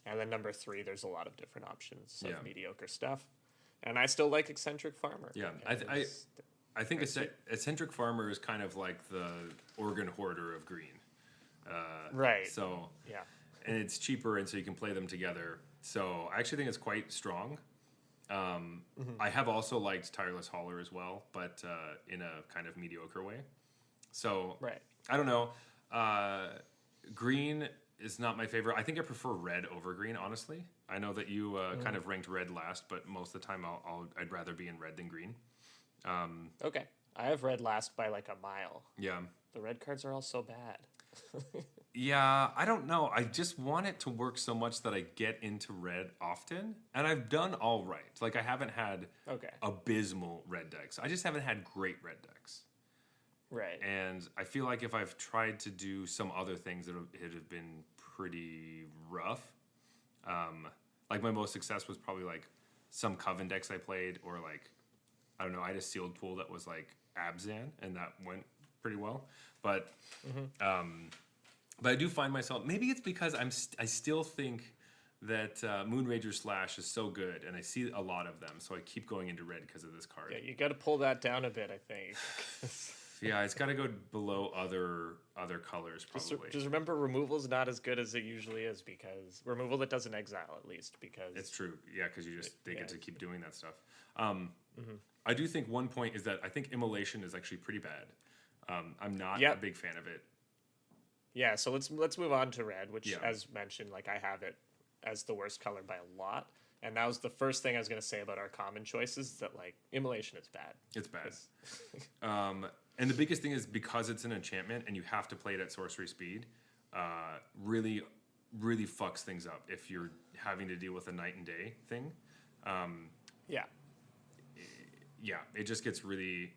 And then number 3, there's a lot of different options of mediocre stuff. And I still like Eccentric Farmer. Yeah, I think Eccentric Farmer is kind of like the Organ Hoarder of green. Right. So yeah, and it's cheaper, and so you can play them together. So I actually think it's quite strong. I have also liked Tireless Hauler as well, but in a kind of mediocre way. So I don't know. Green is not my favorite. I think I prefer red over green, honestly. I know that you kind of ranked red last, but most of the time I'd rather be in red than green. Okay, I have red last by like a mile. Yeah, the red cards are all so bad. Yeah, I don't know. I just want it to work so much that I get into red often. And I've done all right. Like, I haven't had abysmal red decks. I just haven't had great red decks. Right. And I feel like if I've tried to do some other things, it have been pretty rough. Like, my most success was probably, like, some Coven decks I played. Or, like, I don't know, I had a sealed pool that was, like, Abzan. And that went pretty well. But I do find myself, maybe it's because I still think that Moonrager Slash is so good, and I see a lot of them, so I keep going into red because of this card. Yeah, you got to pull that down a bit, I think. Yeah, it's got to go below other colors, probably. Just remember, removal is not as good as it usually is, because removal that doesn't exile, at least, because... It's true, yeah, because they get to keep doing that stuff. I do think one point is that I think Immolation is actually pretty bad. I'm not a big fan of it. Yeah, so let's move on to red, which, as mentioned, like, I have it as the worst color by a lot. And that was the first thing I was going to say about our common choices, that, like, Immolation is bad. It's bad. And the biggest thing is because it's an enchantment and you have to play it at sorcery speed, really, really fucks things up if you're having to deal with a night and day thing. Yeah. Yeah, it just gets really...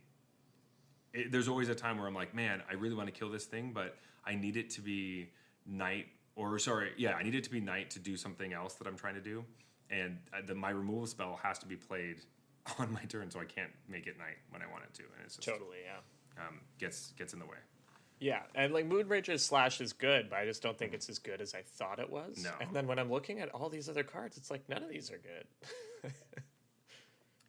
there's always a time where I'm like, man, I really want to kill this thing, but I need it to be night, I need it to be night to do something else that I'm trying to do. And my removal spell has to be played on my turn, so I can't make it night when I want it to. And it's just... Totally, yeah. Gets in the way. Yeah, and like Moonrager's Slash is good, but I just don't think it's as good as I thought it was. No. And then when I'm looking at all these other cards, it's like none of these are good.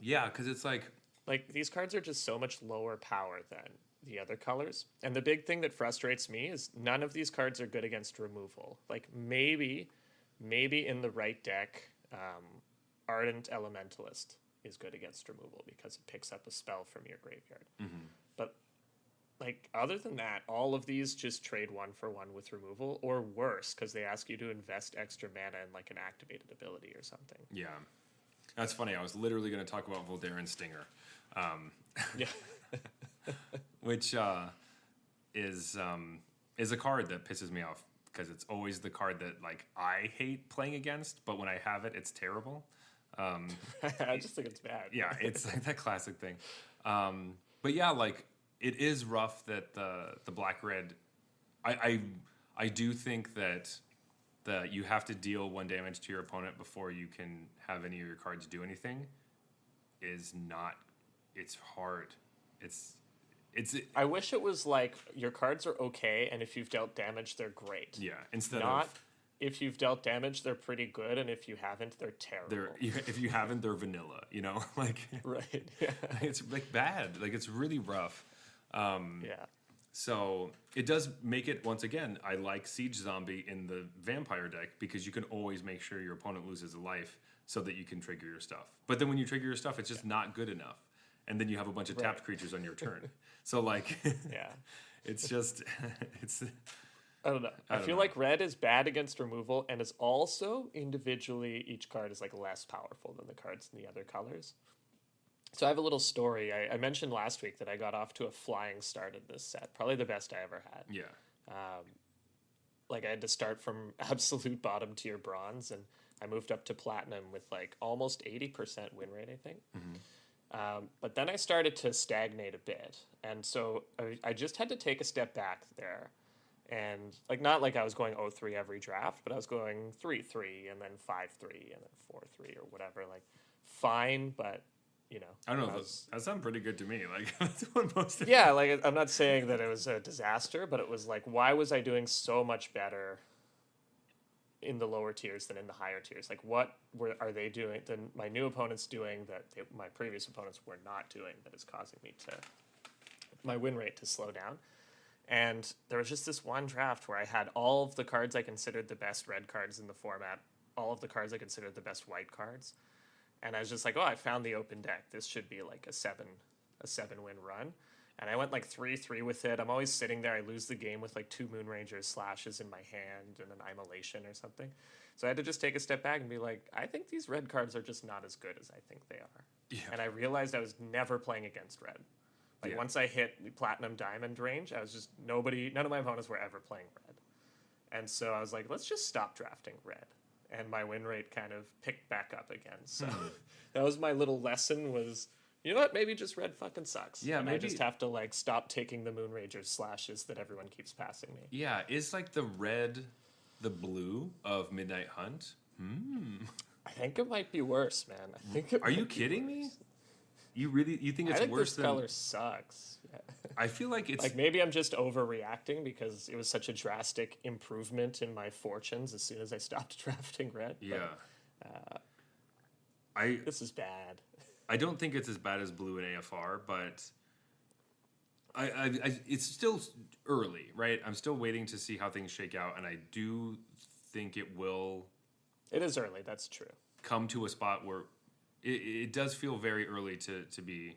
Yeah, because it's like... Like, these cards are just so much lower power than the other colors. And the big thing that frustrates me is none of these cards are good against removal. Like, maybe in the right deck, Ardent Elementalist is good against removal because it picks up a spell from your graveyard. Mm-hmm. But, like, other than that, all of these just trade 1-for-1 with removal, or worse, because they ask you to invest extra mana in, like, an activated ability or something. Yeah. That's funny. I was literally going to talk about Voldaren Stinger. Yeah. Which is a card that pisses me off because it's always the card that like I hate playing against, but when I have it, it's terrible. I just think it's bad. Yeah, it's like that classic thing. But yeah, like it is rough that the black red. I do think that you have to deal 1 damage to your opponent before you can have any of your cards do anything. Is not. It's hard. It's. I wish it was like your cards are okay, and if you've dealt damage, they're great. Yeah, instead not of if you've dealt damage, they're pretty good, and if you haven't, they're terrible. If you haven't, they're vanilla. You know, like right. Yeah. It's like bad. Like it's really rough. Yeah. So it does make it once again. I like Siege Zombie in the Vampire deck because you can always make sure your opponent loses a life so that you can trigger your stuff. But then when you trigger your stuff, it's just not good enough. And then you have a bunch of tapped creatures on your turn. So like, yeah, it's just, it's. I don't know. I feel like red is bad against removal, and is also individually each card is like less powerful than the cards in the other colors. So I have a little story. I mentioned last week that I got off to a flying start in this set, probably the best I ever had. Yeah. Like I had to start from absolute bottom tier bronze, and I moved up to platinum with like almost 80% win rate, I think. Mm-hmm. But then I started to stagnate a bit. And so I just had to take a step back there. And like, not like I was going 0-3 every draft, but I was going 3-3 and then 5-3 and then 4-3 or whatever. Like, fine, but, you know. I don't know. That sounds pretty good to me. Like, that's what most of yeah, like, I'm not saying that it was a disaster, but it was like, why was I doing so much better in the lower tiers than in the higher tiers? Like, what are they doing than my new opponents doing that my previous opponents were not doing that is causing me to my win rate to slow down? And there was just this one draft where I had all of the cards I considered the best red cards in the format, all of the cards I considered the best white cards, and I was just like, oh, I found the open deck. This should be like a 7-win run. And I went like 3-3 with it. I'm always sitting there. I lose the game with like 2 Moonranger Slashes in my hand and an Immolation or something. So I had to just take a step back and be like, I think these red cards are just not as good as I think they are. Yeah. And I realized I was never playing against red. Like once I hit the Platinum Diamond range, I was just none of my opponents were ever playing red. And so I was like, let's just stop drafting red. And my win rate kind of picked back up again. So that was my little lesson was, you know what? Maybe just red fucking sucks. Yeah, and maybe I just have to like stop taking the Moonranger Slashes that everyone keeps passing me. Yeah, is like the red the blue of Midnight Hunt? I think it might be worse, man. I think it Are you kidding me? You think it's worse than... this color sucks. Yeah. I feel like it's... Like, maybe I'm just overreacting because it was such a drastic improvement in my fortunes as soon as I stopped drafting red. Yeah. But, this is bad. I don't think it's as bad as blue in AFR, but it's still early, right? I'm still waiting to see how things shake out, and I do think it will... It is early, that's true. Come to a spot where... It does feel very early to be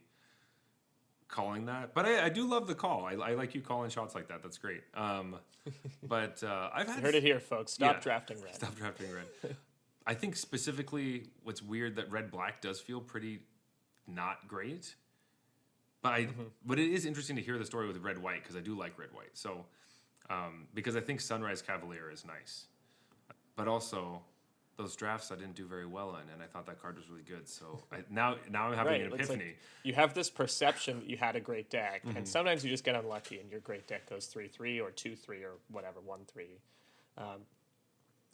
calling that, but I do love the call. I like you calling shots like that. That's great. But I've had... You heard it here, folks. Stop drafting red. Stop drafting red. I think specifically what's weird that red-black does feel pretty not great. But but it is interesting to hear the story with red-white because I do like red-white. So because I think Sunrise Cavalier is nice. But also, those drafts I didn't do very well in, and I thought that card was really good. So now I'm having an epiphany. Like you have this perception that you had a great deck, and sometimes you just get unlucky, and your great deck goes 3-3 or 2-3 or whatever 1-3.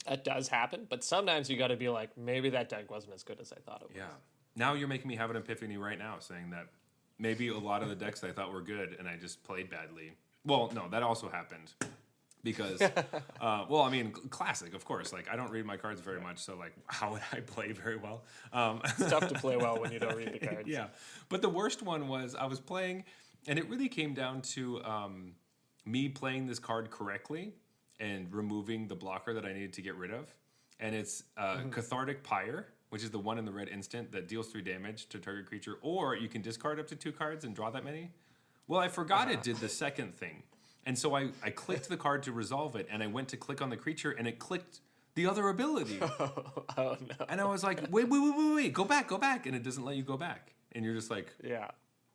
That does happen, but sometimes you got to be like, maybe that deck wasn't as good as I thought it was. Yeah. Now you're making me have an epiphany right now, saying that maybe a lot of the decks I thought were good, and I just played badly. Well, no, that also happened. Because, well, I mean, classic, of course. Like, I don't read my cards very much, so, like, how would I play very well? It's tough to play well when you don't read the cards. Yeah. But the worst one was I was playing, and it really came down to me playing this card correctly and removing the blocker that I needed to get rid of. And it's Cathartic Pyre, which is the one in the red instant that deals 3 damage to target creature, or you can discard up to 2 cards and draw that many. Well, I forgot it did the second thing. And so I clicked the card to resolve it, and I went to click on the creature, and it clicked the other ability. Oh, no. And I was like, wait, go back. And it doesn't let you go back. And you're just like, yeah.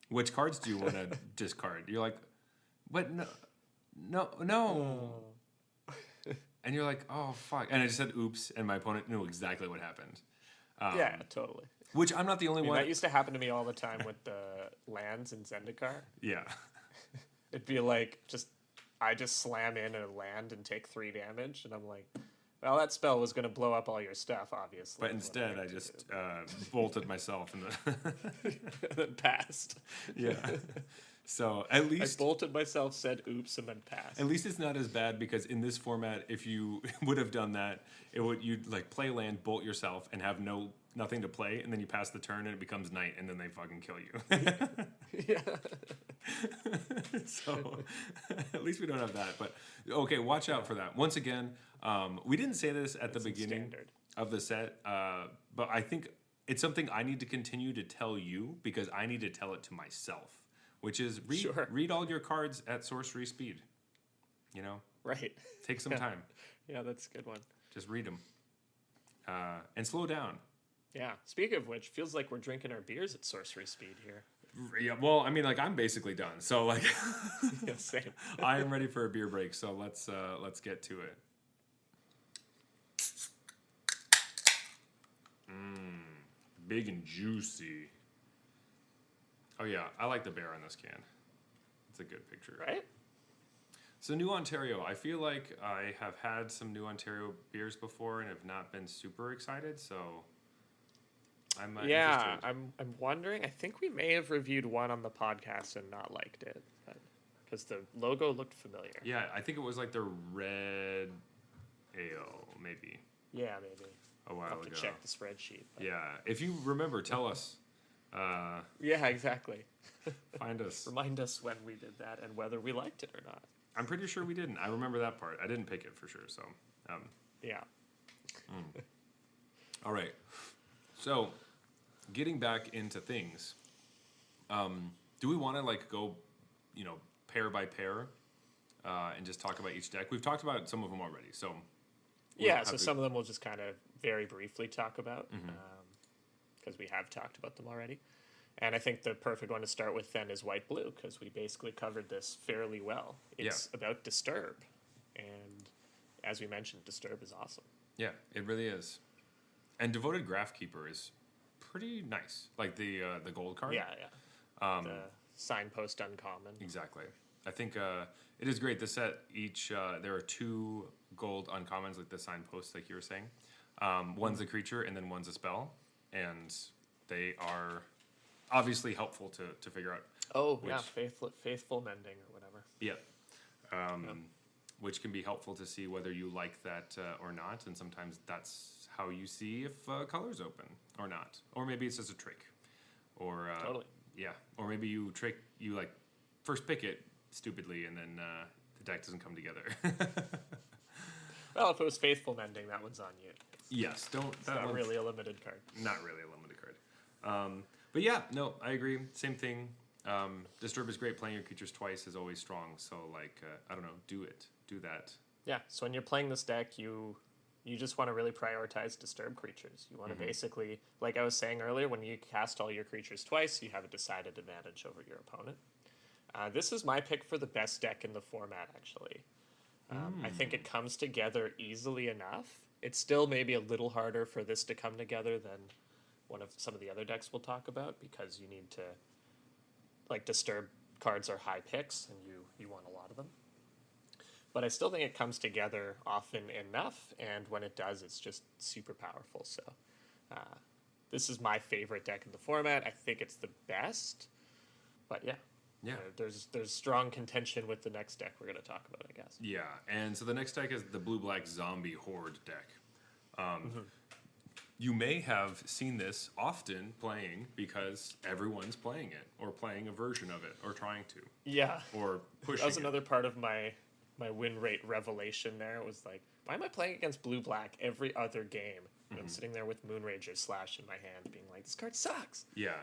Which cards do you want to discard? You're like, but no. And you're like, oh, fuck. And I just said, oops, and my opponent knew exactly what happened. Yeah, totally. Which I'm not the only one. That used to happen to me all the time with the lands in Zendikar. Yeah. It'd be like, I just slam in a land and take 3 damage, and I'm like, well, that spell was going to blow up all your stuff, obviously. But instead, I just bolted myself in the... then passed. Yeah. So at least... I bolted myself, said oops, and then passed. At least it's not as bad, because in this format, if you would have done that, you'd like play land, bolt yourself, and have nothing to play, and then you pass the turn, and it becomes night, and then they fucking kill you. Yeah. So at least we don't have that. But okay, watch out for that. Once again, we didn't say this at the beginning of the set, but I think it's something I need to continue to tell you, because I need to tell it to myself, which is read all your cards at sorcery speed. You know? Right. Take some time. Yeah, that's a good one. Just read them. And slow down. Yeah. Speaking of which, feels like we're drinking our beers at sorcery speed here. Yeah, well, I mean, like, I'm basically done. So, like, yeah, same. I am ready for a beer break. So let's get to it. Big and juicy. Oh yeah, I like the bear on this can. It's a good picture, right? So New Ontario, I feel like I have had some New Ontario beers before and have not been super excited. So I'm interested. I'm wondering. I think we may have reviewed one on the podcast and not liked it, because the logo looked familiar. Yeah, I think it was like the red ale, maybe. Yeah, maybe. A while ago. I'll have to check the spreadsheet. But. Yeah, if you remember, tell us. Yeah, exactly. Find us. Remind us when we did that and whether we liked it or not. I'm pretty sure we didn't. I remember that part. I didn't pick it for sure. So. Yeah. All right. So, getting back into things, do we want to like go, pair by pair, and just talk about each deck? We've talked about some of them already, so. Yeah, so some of them we'll just kind of very briefly talk about, because we have talked about them already. And I think the perfect one to start with then is white-blue, because we basically covered this fairly well. It's about Disturb, and as we mentioned, Disturb is awesome. Yeah, it really is. And Devoted Graphkeeper is pretty nice, like the gold card. Yeah. The Signpost Uncommon. Exactly. I think it is great. The set there are 2 gold uncommons, like the Signpost, like you were saying. One's a creature, and then one's a spell, and they are obviously helpful to figure out. Oh, faithful mending or whatever. Yeah. Which can be helpful to see whether you like that or not, and sometimes that's how you see if color's open or not, or maybe it's just a trick, or totally. Yeah, or maybe you like first pick it stupidly, and then the deck doesn't come together. Well, if it was faithful mending, that one's on you. Yes, It's not really a limited card. Not really a limited card. But yeah, no, I agree. Same thing. Disturb is great. Playing your creatures twice is always strong. So, like, I don't know, do that. Yeah, so when you're playing this deck, you just want to really prioritize Disturb creatures. You want to basically, like I was saying earlier, when you cast all your creatures twice, you have a decided advantage over your opponent. This is my pick for the best deck in the format, actually. I think it comes together easily enough. It's still maybe a little harder for this to come together than some of the other decks we'll talk about, because you need to, like, disturb cards are high picks and you want a lot of them. But I still think it comes together often enough, and when it does, it's just super powerful. So this is my favorite deck in the format. I think it's the best. But yeah. There's strong contention with the next deck we're going to talk about, I guess. Yeah, and so the next deck is the blue-black zombie horde deck. You may have seen this often playing because everyone's playing it, or playing a version of it, or trying to. Yeah. Or pushing That was it. another part of my win rate revelation there. It was like, why am I playing against blue-black every other game? I'm sitting there with Moonrager Slash in my hand being like, this card sucks. Yeah.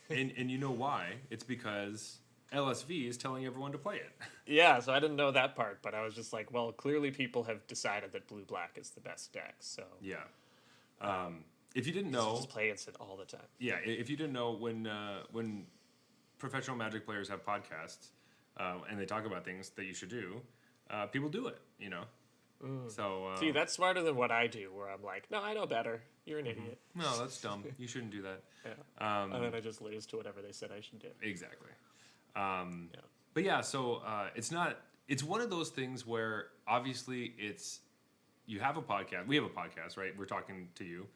And you know why? It's because LSV is telling everyone to play it. Yeah, so I didn't know that part, but I was just like, well, clearly people have decided that blue-black is the best deck, so... Yeah. If you didn't know... Just play against it all the time. Yeah, if you didn't know, when professional Magic players have podcasts and they talk about things that you should do, people do it, you know? So See, that's smarter than what I do, where I'm like, no, I know better. You're an idiot. No, that's dumb. You shouldn't do that. Yeah. And then I just lose to whatever they said I should do. Exactly. But yeah, so it's one of those things where obviously you have a podcast. We have a podcast, right? We're talking to you,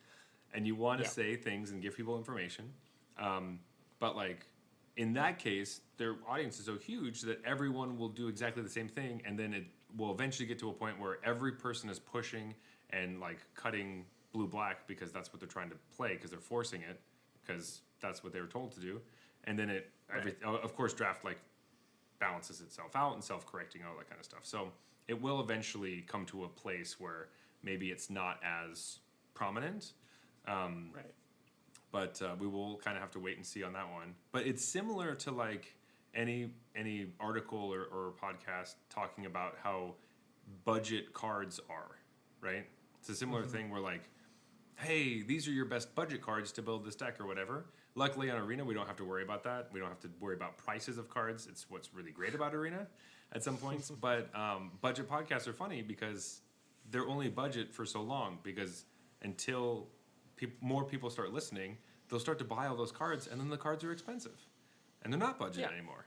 and you want to say things and give people information. But like in that case, their audience is so huge that everyone will do exactly the same thing, and then it will eventually get to a point where every person is pushing and like cutting blue-black because that's what they're trying to play, because they're forcing it, because that's what they were told to do. And then of course, draft like balances itself out and self-correcting, all that kind of stuff. So it will eventually come to a place where maybe it's not as prominent. But we will kind of have to wait and see on that one. But it's similar to like any article or podcast talking about how budget cards are, right? It's a similar thing where like, hey, these are your best budget cards to build this deck or whatever. Luckily on Arena, we don't have to worry about that. We don't have to worry about prices of cards. It's what's really great about Arena at some points. But budget podcasts are funny because they're only budget for so long, because until more people start listening, they'll start to buy all those cards, and then the cards are expensive. And they're not budget anymore.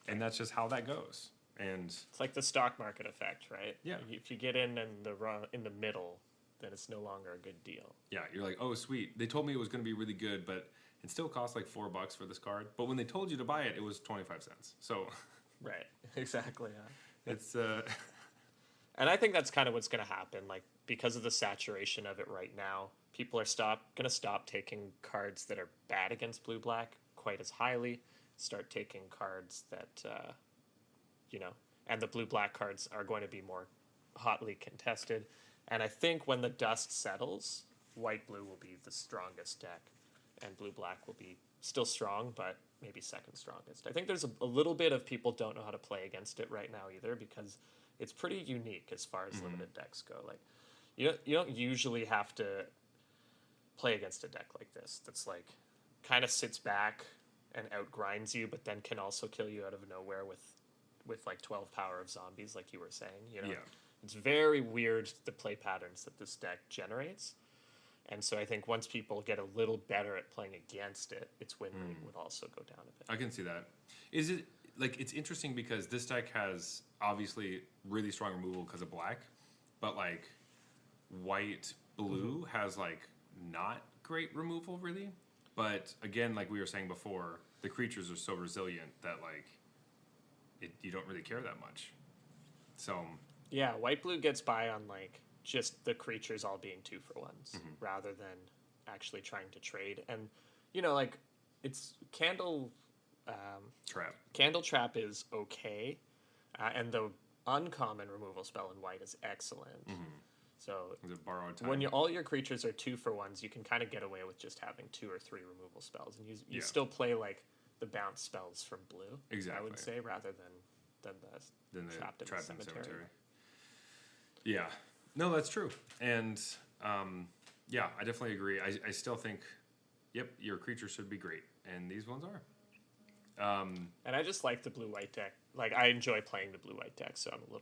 And that's just how that goes. And it's like the stock market effect, right? Yeah. If you get in the middle, then it's no longer a good deal. Yeah, you're like, oh, sweet. They told me it was going to be really good, but it still cost like $4 for this card. But when they told you to buy it, it was 25 cents. So right, exactly. Yeah. It's and I think that's kind of what's going to happen. Like, because of the saturation of it right now, people are going to stop taking cards that are bad against blue-black quite as highly. Start taking cards that, and the blue-black cards are going to be more hotly contested. And I think when the dust settles, white-blue will be the strongest deck, and blue-black will be still strong, but maybe second strongest. I think there's a little bit of people don't know how to play against it right now either, because it's pretty unique as far as limited decks go. Like, you don't usually have to play against a deck like this that's like kind of sits back and outgrinds you, but then can also kill you out of nowhere with like 12 power of zombies, like you were saying. Yeah. It's very weird, the play patterns that this deck generates. And so I think once people get a little better at playing against it, its win rate would also go down a bit. I can see that. Is it like, it's interesting because this deck has obviously really strong removal because of black, but like white blue has like not great removal really. But again, like we were saying before, the creatures are so resilient that like you don't really care that much. So yeah, white blue gets by on like just the creatures all being 2-for-1s rather than actually trying to trade. And like it's Candle Trap is okay, and the uncommon removal spell in white is excellent. So borrowed time. When all your creatures are 2-for-1s, you can kind of get away with just having 2 or 3 removal spells, and you still play like the bounce spells from blue. Exactly. I would say, rather than the trapped in the cemetery. Yeah, no, that's true, and yeah, I definitely agree. I still think, yep, your creatures should be great, and these ones are. And I just like the blue-white deck. Like, I enjoy playing the blue-white deck, so I'm a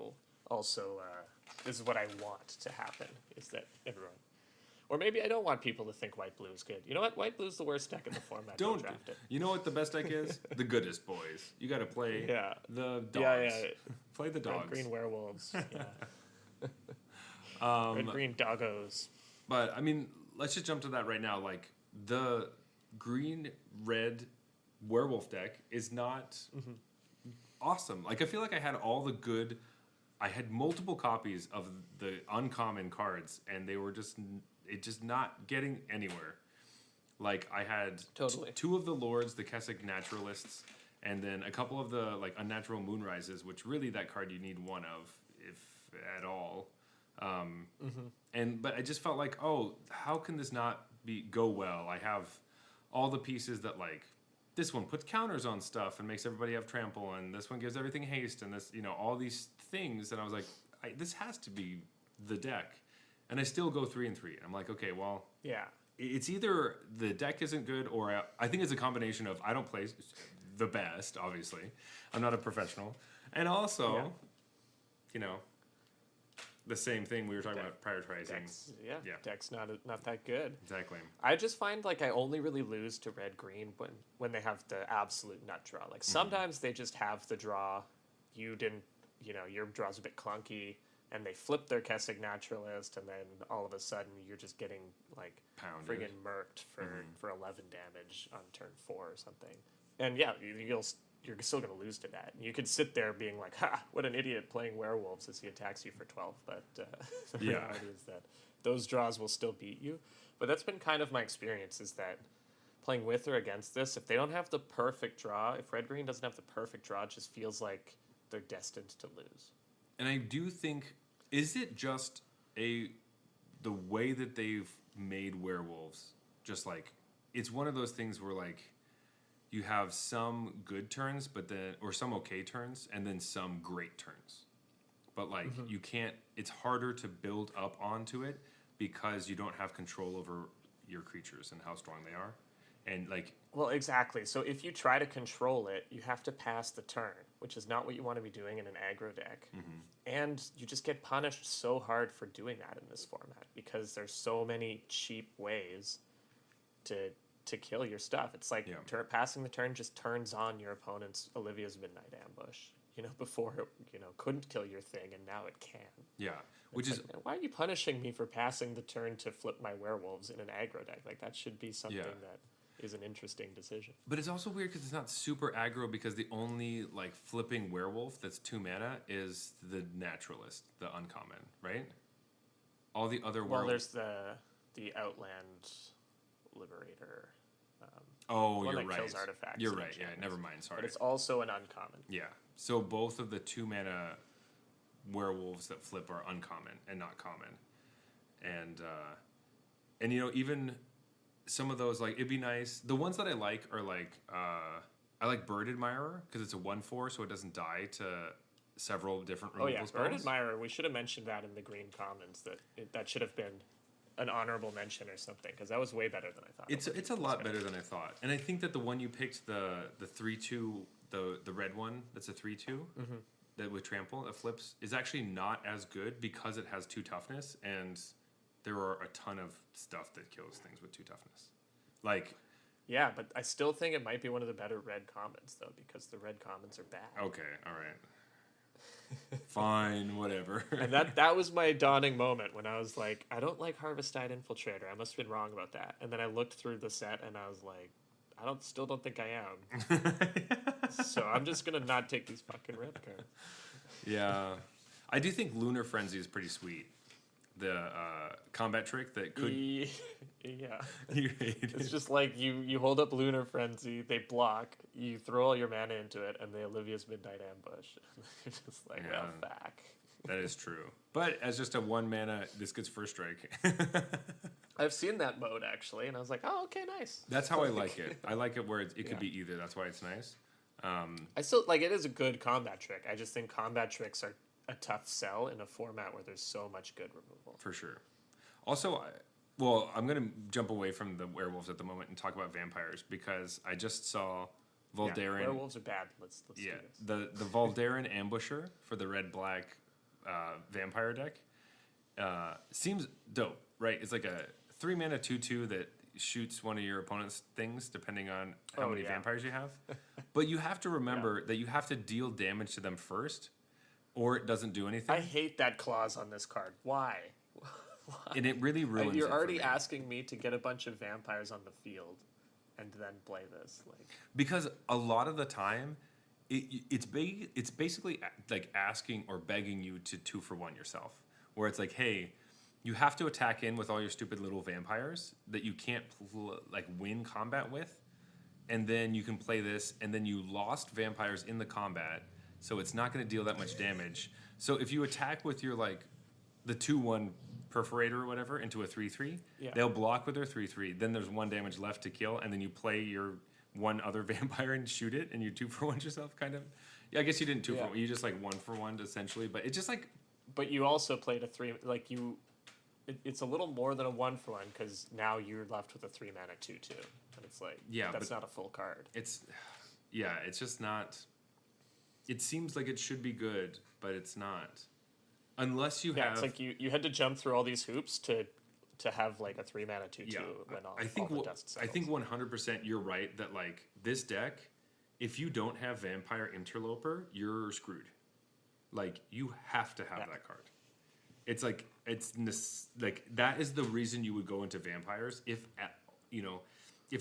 also this is what I want to happen, is that everyone... Or maybe I don't want people to think white blue is good. You know what? White blue's the worst deck in the format. Don't draft it. You know what the best deck is? The goodest boys. You got to play the dogs. Yeah. Play the dogs. Red green werewolves. Yeah. Red green doggos. But I mean, let's just jump to that right now. Like the green red werewolf deck is not awesome. Like I feel like I had all the good. I had multiple copies of the uncommon cards, and they were just not getting anywhere. Like I had two of the lords, the Kessig naturalists, and then a couple of the like unnatural moonrises, which really that card you need one of, if at all. But I just felt like, oh, how can this not go well? I have all the pieces that like this one puts counters on stuff and makes everybody have trample, and this one gives everything haste, and this, all these things. And I was like, this has to be the deck. And I still go 3-3. I'm like, okay, well, yeah, it's either the deck isn't good, or I think it's a combination of I don't play the best, obviously. I'm not a professional. And also, the same thing we were talking about prioritizing. Deck's not that good. Exactly. I just find like I only really lose to red-green when they have the absolute nut draw. Like sometimes they just have the draw. You didn't, your draw's a bit clunky, and they flip their Kessig Naturalist, and then all of a sudden you're just getting like friggin' murked for 11 damage on turn 4 or something. And yeah, you're still going to lose to that. You could sit there being like, ha, what an idiot playing werewolves as he attacks you for 12. But the reality is that those draws will still beat you. But that's been kind of my experience, is that playing with or against this, if they don't have the perfect draw, if red-green doesn't have the perfect draw, it just feels like they're destined to lose. And I do think, is it just the way that they've made werewolves, just like, it's one of those things where like, you have some good turns, or some okay turns, and then some great turns. But like you can't. It's harder to build up onto it because you don't have control over your creatures and how strong they are, and like. Well, exactly. So if you try to control it, you have to pass the turn, which is not what you want to be doing in an aggro deck. And you just get punished so hard for doing that in this format because there's so many cheap ways to kill your stuff. It's like passing the turn just turns on your opponent's Olivia's Midnight Ambush. Before it, couldn't kill your thing, and now it can. Yeah, which is like, why are you punishing me for passing the turn to flip my werewolves in an aggro deck? Like that should be something that is an interesting decision. But it's also weird because it's not super aggro, because the only like flipping werewolf that's 2 mana is the naturalist, the uncommon, right? All the other werewolves. Well, there's the Outland Liberator. You're that right. Kills artifacts. You're right. Yeah, never mind. Sorry. But it's also an uncommon. Yeah. So both of the 2 mana werewolves that flip are uncommon and not common, and even some of those, like, it'd be nice. The ones that I like are like I like Bird Admirer because it's a 1/4, so it doesn't die to several different removal spells. Bird Admirer. We should have mentioned that in the green commons. That should have been an honorable mention or something, because that was way better than I thought. It's a lot better than I thought, and I think that the one you picked, the 3/2, the red one, that's a 3/2 that with trample that flips, is actually not as good because it has 2 toughness, and there are a ton of stuff that kills things with 2 toughness. Like, yeah, but I still think it might be one of the better red commons though, because the red commons are bad. Okay, all right. Fine, whatever. And that was my dawning moment when I was like, I don't like Harvestide Infiltrator. I must have been wrong about that. And then I looked through the set and I was like, still don't think I am. So I'm just gonna not take these fucking red cards. Yeah, I do think Lunar Frenzy is pretty sweet. The combat trick that could. Yeah. You hate it. It's just like you hold up Lunar Frenzy, they block, you throw all your mana into it, and they Olivia's Midnight Ambush. You're just like, oh, fuck. That is true. But as just a 1 mana, this gets first strike. I've seen that mode, actually, and I was like, oh, okay, nice. That's how I like it. I like it where it could be either. That's why it's nice. I still, like, it is a good combat trick. I just think combat tricks are a tough sell in a format where there's so much good removal. For sure. Also, I'm going to jump away from the werewolves at the moment and talk about vampires, because I just saw Voldarin. Werewolves are bad. Let's do this. The Voldarin Ambusher for the red-black vampire deck. Seems dope, right? It's like a 3-mana 2/2 that shoots one of your opponent's things, depending on how many vampires you have. But you have to remember that you have to deal damage to them first, or it doesn't do anything. I hate that clause on this card. Why? And it really ruins You're it already for me. asking me to get a bunch of vampires on the field and then play this. Because a lot of the time, it's basically like asking or begging you to 2-for-1 yourself. Where it's like, hey, you have to attack in with all your stupid little vampires that you can't win combat with, and then you can play this, and then you lost vampires in the combat, so it's not going to deal that much damage. So if you attack with your the 2/1 perforator or whatever into a 3/3, they'll block with their 3/3. Then there's 1 damage left to kill, and then you play your one other vampire and shoot it, and you 2-for-1 yourself, kind of. Yeah, I guess you didn't 2-for-1. You just 1-for-1 essentially, but it's just But you also played a 3. It's a little more than a 1-for-1 because now you're left with a 3-mana 2/2, and it's that's not a full card. It's just not. It seems like it should be good, but it's not. Unless you have. It's like you had to jump through all these hoops to have a 3-mana 2/2 when all the dust settles. I think 100% you're right that this deck, if you don't have Vampire Interloper, you're screwed. You have to have that card. It's that is the reason you would go into vampires if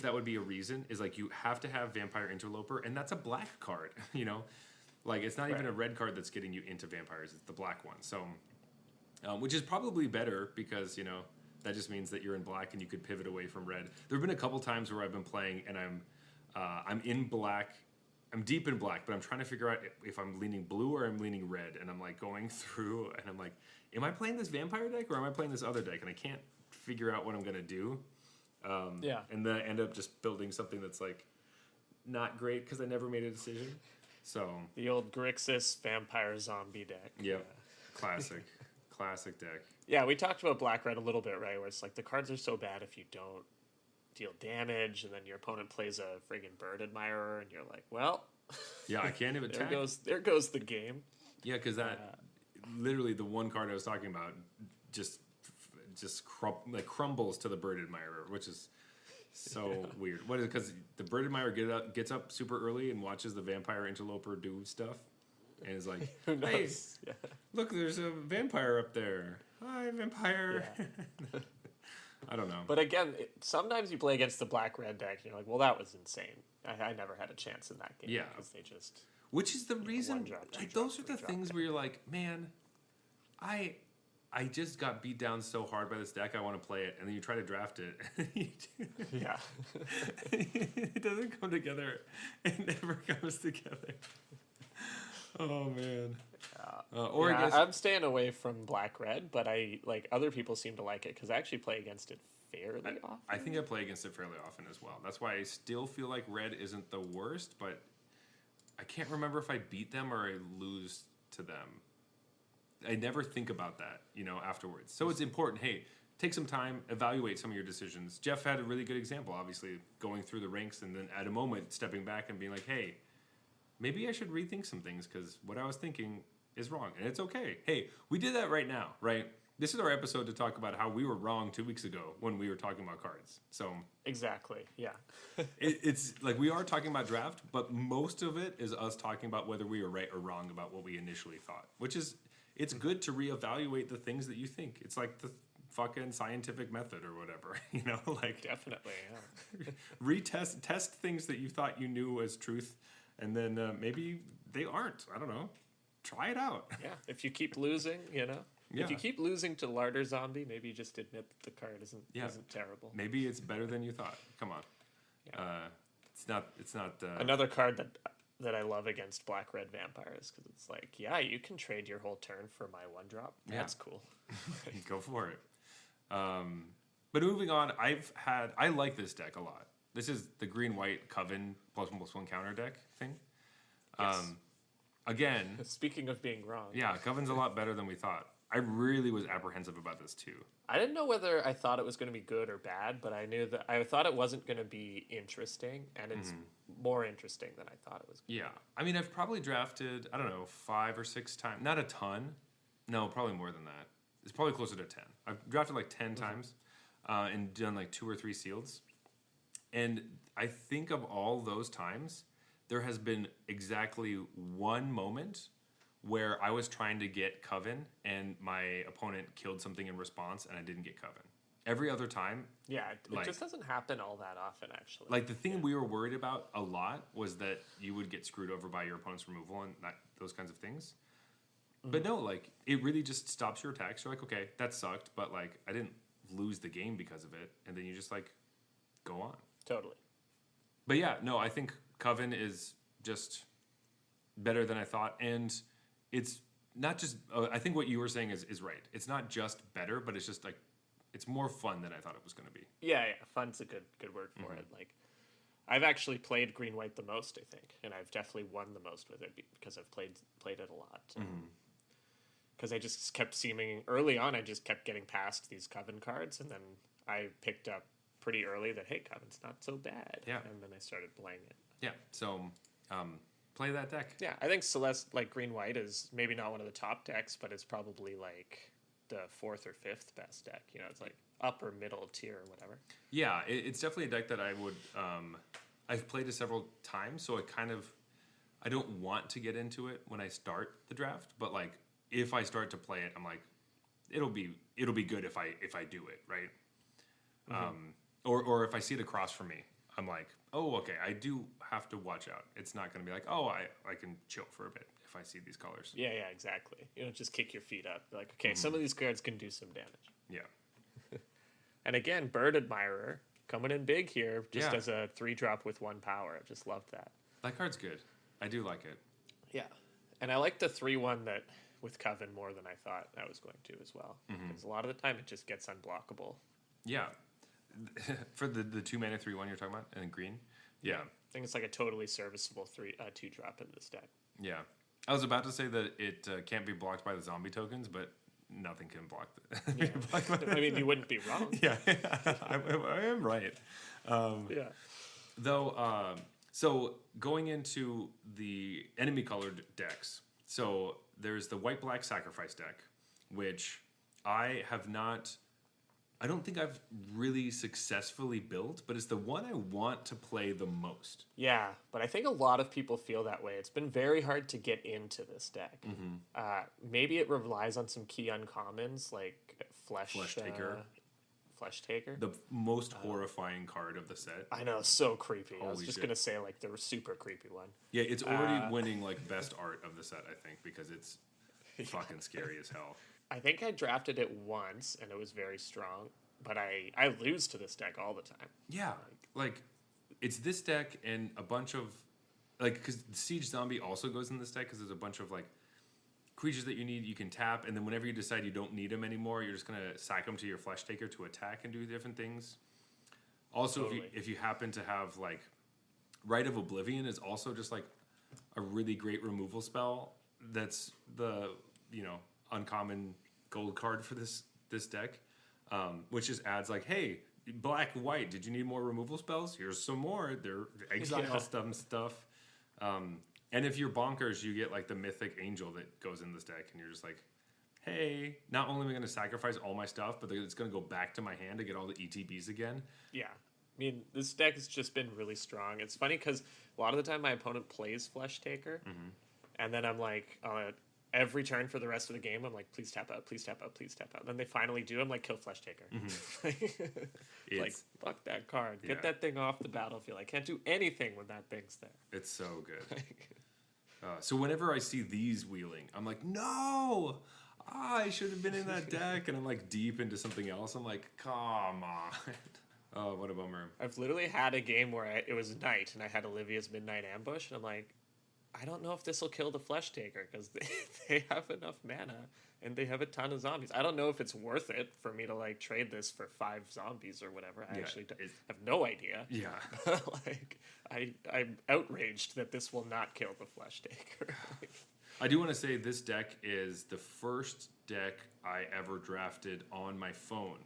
that would be a reason is you have to have Vampire Interloper, and that's a black card. It's not even a red card that's getting you into vampires. It's the black one. So, which is probably better because that just means that you're in black and you could pivot away from red. There have been a couple times where I've been playing and I'm in black. I'm deep in black, but I'm trying to figure out if I'm leaning blue or I'm leaning red. And I'm going through and I'm like, am I playing this vampire deck or am I playing this other deck? And I can't figure out what I'm going to do. And then I end up just building something that's not great because I never made a decision. So the old Grixis vampire zombie deck. Yep. Classic deck. Yeah, we talked about black-red a little bit, right? Where it's the cards are so bad if you don't deal damage, and then your opponent plays a friggin' Bird Admirer, and you're like, well... Yeah, I can't even attack. There goes the game. Yeah, because literally the one card I was talking about just crumbles to the Bird Admirer, which is so weird. What is it? Because the Bird Admirer gets up super early and watches the Vampire Interloper do stuff, and is like, hey, look, there's a vampire up there. Hi, vampire. Yeah. I don't know. But again, sometimes you play against the black-red deck, and you're like, well, that was insane. I never had a chance in that game. Yeah. Because they just... Which is the reason... those are the things where you're like, man, I just got beat down so hard by this deck, I want to play it. And then you try to draft it. Yeah. It doesn't come together. It never comes together. Oh, man. I guess I'm staying away from black-red, but other people seem to like it because I actually play against it fairly often. I think I play against it fairly often as well. That's why I still feel like red isn't the worst, but I can't remember if I beat them or I lose to them. I never think about that, afterwards. So it's important. Hey, take some time, evaluate some of your decisions. Jeff had a really good example, obviously, going through the ranks and then at a moment stepping back and being like, hey, maybe I should rethink some things because what I was thinking is wrong. And it's okay. Hey, we did that right now, right? This is our episode to talk about how we were wrong 2 weeks ago when we were talking about cards. So exactly, yeah. It's we are talking about draft, but most of it is us talking about whether we were right or wrong about what we initially thought, which is, it's good to reevaluate the things that you think. It's like the fucking scientific method or whatever, Definitely, yeah. test things that you thought you knew as truth, and then maybe they aren't. I don't know. Try it out. Yeah, if you keep losing, Yeah. If you keep losing to Larder Zombie, maybe you just admit that the card isn't terrible. Maybe it's better than you thought. Come on. Yeah. It's not. Another card that I love against black-red vampires because it's you can trade your whole turn for my 1-drop. That's cool. Go for it. But moving on, I like this deck a lot. This is the green-white Coven +1/+1 counter deck thing. Yes. Again, speaking of being wrong. Yeah, Coven's a lot better than we thought. I really was apprehensive about this too. I didn't know whether I thought it was going to be good or bad, but I thought it wasn't going to be interesting, and it's more interesting than I thought it was. Yeah. I mean, I've probably drafted, I don't know, 5 or 6 times. Not a ton. No, probably more than that. It's probably closer to 10. I've drafted like 10 times and done like 2 or 3 sealeds. And I think of all those times, there has been exactly one moment where I was trying to get Coven and my opponent killed something in response and I didn't get Coven. Every other time. Yeah, it just doesn't happen all that often, actually. Like, the thing we were worried about a lot was that you would get screwed over by your opponent's removal and those kinds of things. But no, like, it really just stops your attacks. You're like, okay, that sucked, but, like, I didn't lose the game because of it. And then you just, like, go on. Totally. But yeah, no, I think Coven is just better than I thought. And it's not just, I think what you were saying is right. It's not just better, but it's just, like, it's more fun than I thought it was going to be. Yeah, fun's a good word for it. Like, I've actually played green-white the most, I think. And I've definitely won the most with it because I've played it a lot. Because I just kept seeming early on. I just kept getting past these Coven cards, and then I picked up pretty early that, hey, Coven's not so bad. Yeah, and then I started playing it. Yeah, so play that deck. Yeah, I think Celeste, like green white, is maybe not one of the top decks, but it's probably like the 4th or 5th best deck. You know, it's like upper middle tier or whatever. Yeah, it's definitely a deck that I would. I've played it several times, so I don't want to get into it when I start the draft, but like, if I start to play it, I'm like, it'll be good if I do it, right? Or if I see it across from me, I'm like, oh, okay, I do have to watch out. It's not going to be like, oh, I can chill for a bit if I see these colors. Yeah, exactly. You know, just kick your feet up. Like, okay, some of these cards can do some damage. Yeah. And again, Bird Admirer coming in big here, just as a 3-drop with 1 power. I just love that. That card's good. I do like it. Yeah, and I like the 3/1 that with Coven more than I thought I was going to as well. Because a lot of the time it just gets unblockable. Yeah. For the 2-mana 3/1 you're talking about, and green? Yeah. I think it's like a totally serviceable 2-drop in this deck. Yeah. I was about to say that it can't be blocked by the zombie tokens, but nothing can block that. I mean, you wouldn't be wrong. Yeah, I am right. Yeah. Though, so going into the enemy colored decks, so there's the white-black sacrifice deck, which I don't think I've really successfully built, but it's the one I want to play the most. Yeah, but I think a lot of people feel that way. It's been very hard to get into this deck. Maybe it relies on some key uncommons like Flesh Taker. Flesh Taker. The most horrifying card of the set. I know, so creepy. I was Holy just shit. going to say, like, the super creepy one. Yeah, it's already winning, like, best art of the set, I think, because it's fucking scary as hell. I think I drafted it once, and it was very strong, but I lose to this deck all the time. Yeah, like, it's this deck and a bunch of, like, because Siege Zombie also goes in this deck because there's a bunch of, like, creatures that you can tap, and then whenever you decide you don't need them anymore, you're just going to sack them to your Flesh Taker to attack and do different things. Also, Totally. if you happen to have, like, Rite of Oblivion is also just, like, a really great removal spell that's the, uncommon gold card for this deck, which just adds, like, hey, black, white, did you need more removal spells? Here's some more. They're exile stuff. And if you're bonkers, you get, like, the Mythic Angel that goes in this deck, and you're just like, hey, not only am I going to sacrifice all my stuff, but it's going to go back to my hand to get all the ETBs again. Yeah. I mean, this deck has just been really strong. It's funny because a lot of the time my opponent plays Flesh Taker, and then I'm like, every turn for the rest of the game, I'm like, please tap out, please tap out, please tap out. And then they finally do. I'm like, kill Flesh Taker. Like, fuck that card. Get that thing off the battlefield. I can't do anything when that thing's there. It's so good. So whenever I see these wheeling, I'm like, no! I should have been in that deck. And I'm like deep into something else. I'm like, come on. Oh, what a bummer. I've literally had a game where it was night, and I had Olivia's Midnight Ambush, and I'm like, I don't know if this will kill the Flesh Taker, because they have enough mana, and they have a ton of zombies. I don't know if it's worth it for me to, like, trade this for 5 zombies or whatever. I actually have no idea. Yeah. Like, I'm outraged that this will not kill the Flesh Taker. I do want to say this deck is the first deck I ever drafted on my phone.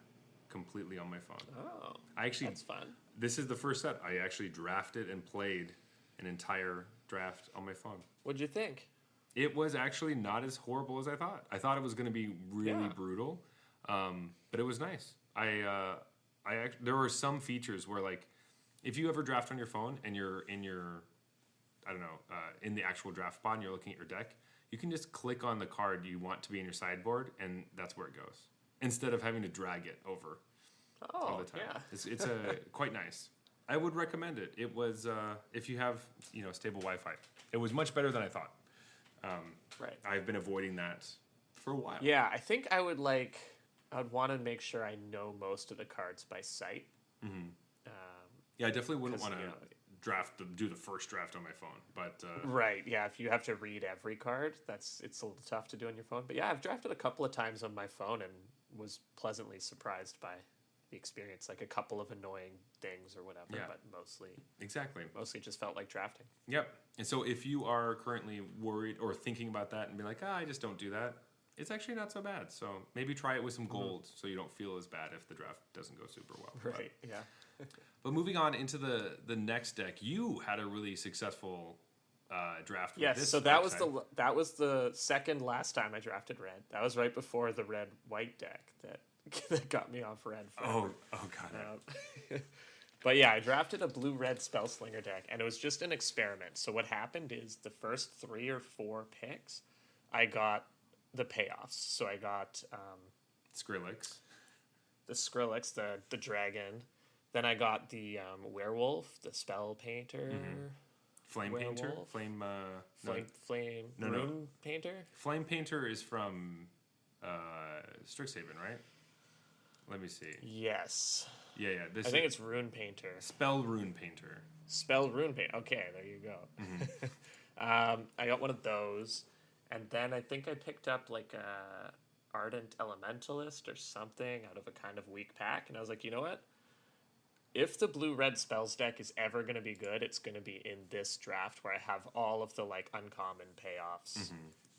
Completely on my phone. Oh, that's fun. This is the first set I actually drafted and played an entire draft on my phone. What'd you think? It was actually not as horrible as I thought. I thought it was going to be really brutal, but it was nice. There were some features where, like, if you ever draft on your phone and you're in your, I don't know, in the actual draft pod and you're looking at your deck, you can just click on the card you want to be in your sideboard, and that's where it goes, instead of having to drag it over all the time. Yeah. It's quite nice. I would recommend it. It was, if you have, stable Wi-Fi. It was much better than I thought. Right. I've been avoiding that for a while. Yeah, I think I would want to make sure I know most of the cards by sight. Mm-hmm. Yeah, I definitely wouldn't want to do the first draft on my phone, but right. Yeah, if you have to read every card, it's a little tough to do on your phone. But yeah, I've drafted a couple of times on my phone and was pleasantly surprised by the experience. Like a couple of annoying things or whatever, but mostly just felt like drafting. Yep. And so if you are currently worried or thinking about that and be like, I just don't do that, it's actually not so bad. So maybe try it with some gold so you don't feel as bad if the draft doesn't go super well. Right. Yeah. But moving on into the next deck, you had a really successful draft. Yes, with this so that archetype. was the second last time I drafted red. That was right before the red white deck that got me off red. Forever. Oh god. But yeah, I drafted a blue red Spellslinger deck, and it was just an experiment. So what happened is the first 3 or 4 picks, I got the payoffs. So I got Skrillex, the dragon. Then I got the werewolf, the spell painter, flame werewolf, painter, rune painter. Flame painter is from Strixhaven, right? Let me see. Yes. Yeah. I think it's rune painter. Spell rune painter. Spell rune painter. Okay, there you go. Mm-hmm. I got one of those, and then I think I picked up like a ardent elementalist or something out of a kind of weak pack, and I was like, you know what? If the blue-red spells deck is ever going to be good, it's going to be in this draft where I have all of the like uncommon payoffs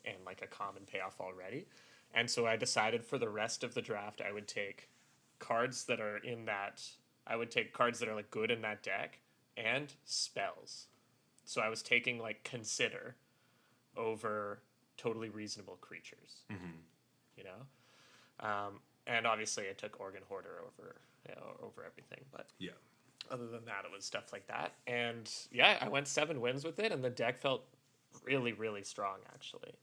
and like a common payoff already. And so I decided for the rest of the draft I would take cards that are like good in that deck and spells. So I was taking like Consider over Totally Reasonable Creatures. You know? And obviously I took Organ Hoarder over everything, but other than that, it was stuff like that. And yeah, I went 7 wins with it, and the deck felt really, really strong, actually.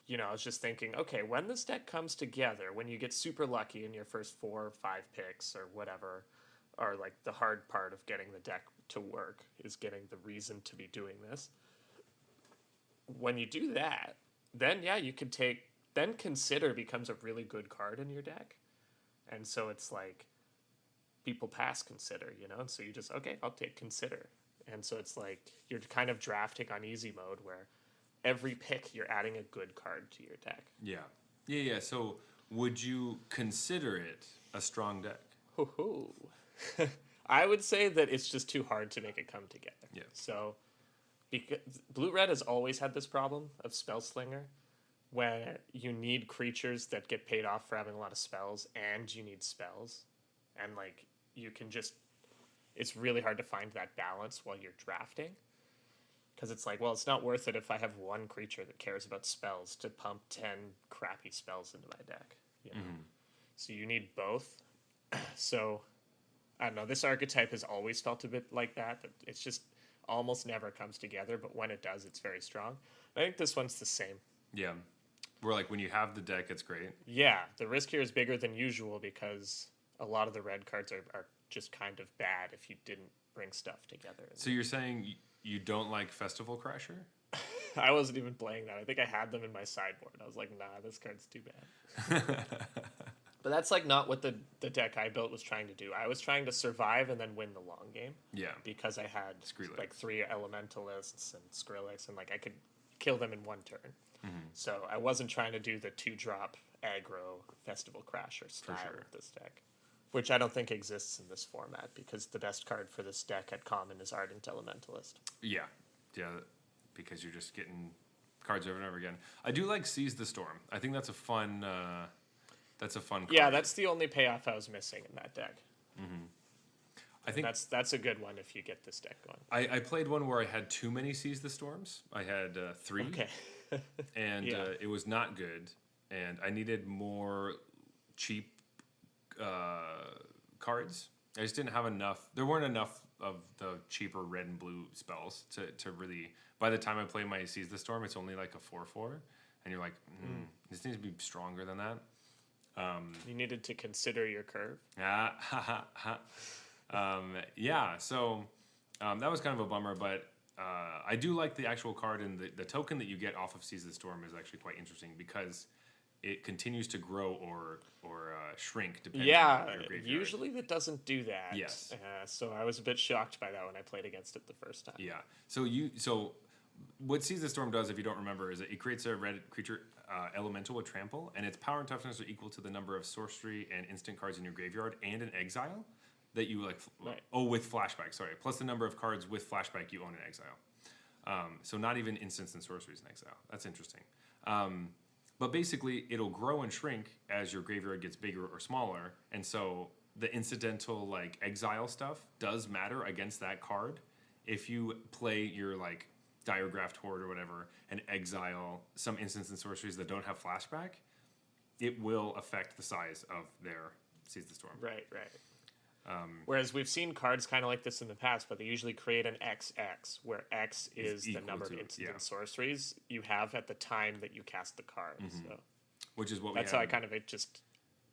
You know, I was just thinking, okay, when this deck comes together, when you get super lucky in your first 4 or 5 picks or whatever, or like the hard part of getting the deck to work is getting the reason to be doing this. When you do that, then yeah, you could then Consider becomes a really good card in your deck. And so it's like, people pass Consider, you know? And so you just, okay, I'll take Consider. And so it's like, you're kind of drafting on easy mode where every pick you're adding a good card to your deck. Yeah. So would you consider it a strong deck? I would say that it's just too hard to make it come together. Yeah. So, because blue-red has always had this problem of Spellslinger, where you need creatures that get paid off for having a lot of spells, and you need spells. And, like, you can just... It's really hard to find that balance while you're drafting. Because it's like, well, it's not worth it if I have one creature that cares about spells to pump 10 crappy spells into my deck. You know? So you need both. So, I don't know, this archetype has always felt a bit like that. It's just almost never comes together, but when it does, it's very strong. I think this one's the same. Yeah. Where, like, when you have the deck, it's great. Yeah, the risk here is bigger than usual because a lot of the red cards are just kind of bad if you didn't bring stuff together. So you're saying you don't like Festival Crasher? I wasn't even playing that. I think I had them in my sideboard. I was like, nah, this card's too bad. But that's like not what the deck I built was trying to do. I was trying to survive and then win the long game. Yeah. Because I had Skrillex. like 3 Elementalists and Skrillex, and like I could kill them in one turn. So I wasn't trying to do the 2-drop aggro Festival Crasher style of this deck, which I don't think exists in this format because the best card for this deck at common is Ardent Elementalist. Yeah, because you're just getting cards over and over again. I do like Seize the Storm. I think that's a fun. That's a fun card. Yeah, that's the only payoff I was missing in that deck. I think that's a good one if you get this deck going. I played one where I had too many Seize the Storms. I had 3. Okay. and it was not good. And I needed more cheap cards. I just didn't have enough. There weren't enough of the cheaper red and blue spells to really. By the time I play my Seize the Storm, it's only like a 4/4, and you're like, this needs to be stronger than that. You needed to consider your curve. Yeah, so that was kind of a bummer, but I do like the actual card, and the token that you get off of Seize the Storm is actually quite interesting because it continues to grow or shrink depending on your graveyard. Usually that doesn't do that. Yes. So I was a bit shocked by that when I played against it the first time. Yeah. So what Seize the Storm does, if you don't remember, is it creates a red creature elemental with trample, and its power and toughness are equal to the number of sorcery and instant cards in your graveyard and an exile that you like. Right. Oh, with flashback. Sorry, plus the number of cards with flashback you own in exile. So not even instants and sorceries in exile. That's interesting. But basically, it'll grow and shrink as your graveyard gets bigger or smaller, and so the incidental like exile stuff does matter against that card. If you play your like Diregraphed Horde or whatever and exile some instants and sorceries that don't have flashback, it will affect the size of their Seize the Storm. Right. Whereas we've seen cards kind of like this in the past, but they usually create an XX, where X is the number of instant and sorceries you have at the time that you cast the card. So Which is what that's how I kind of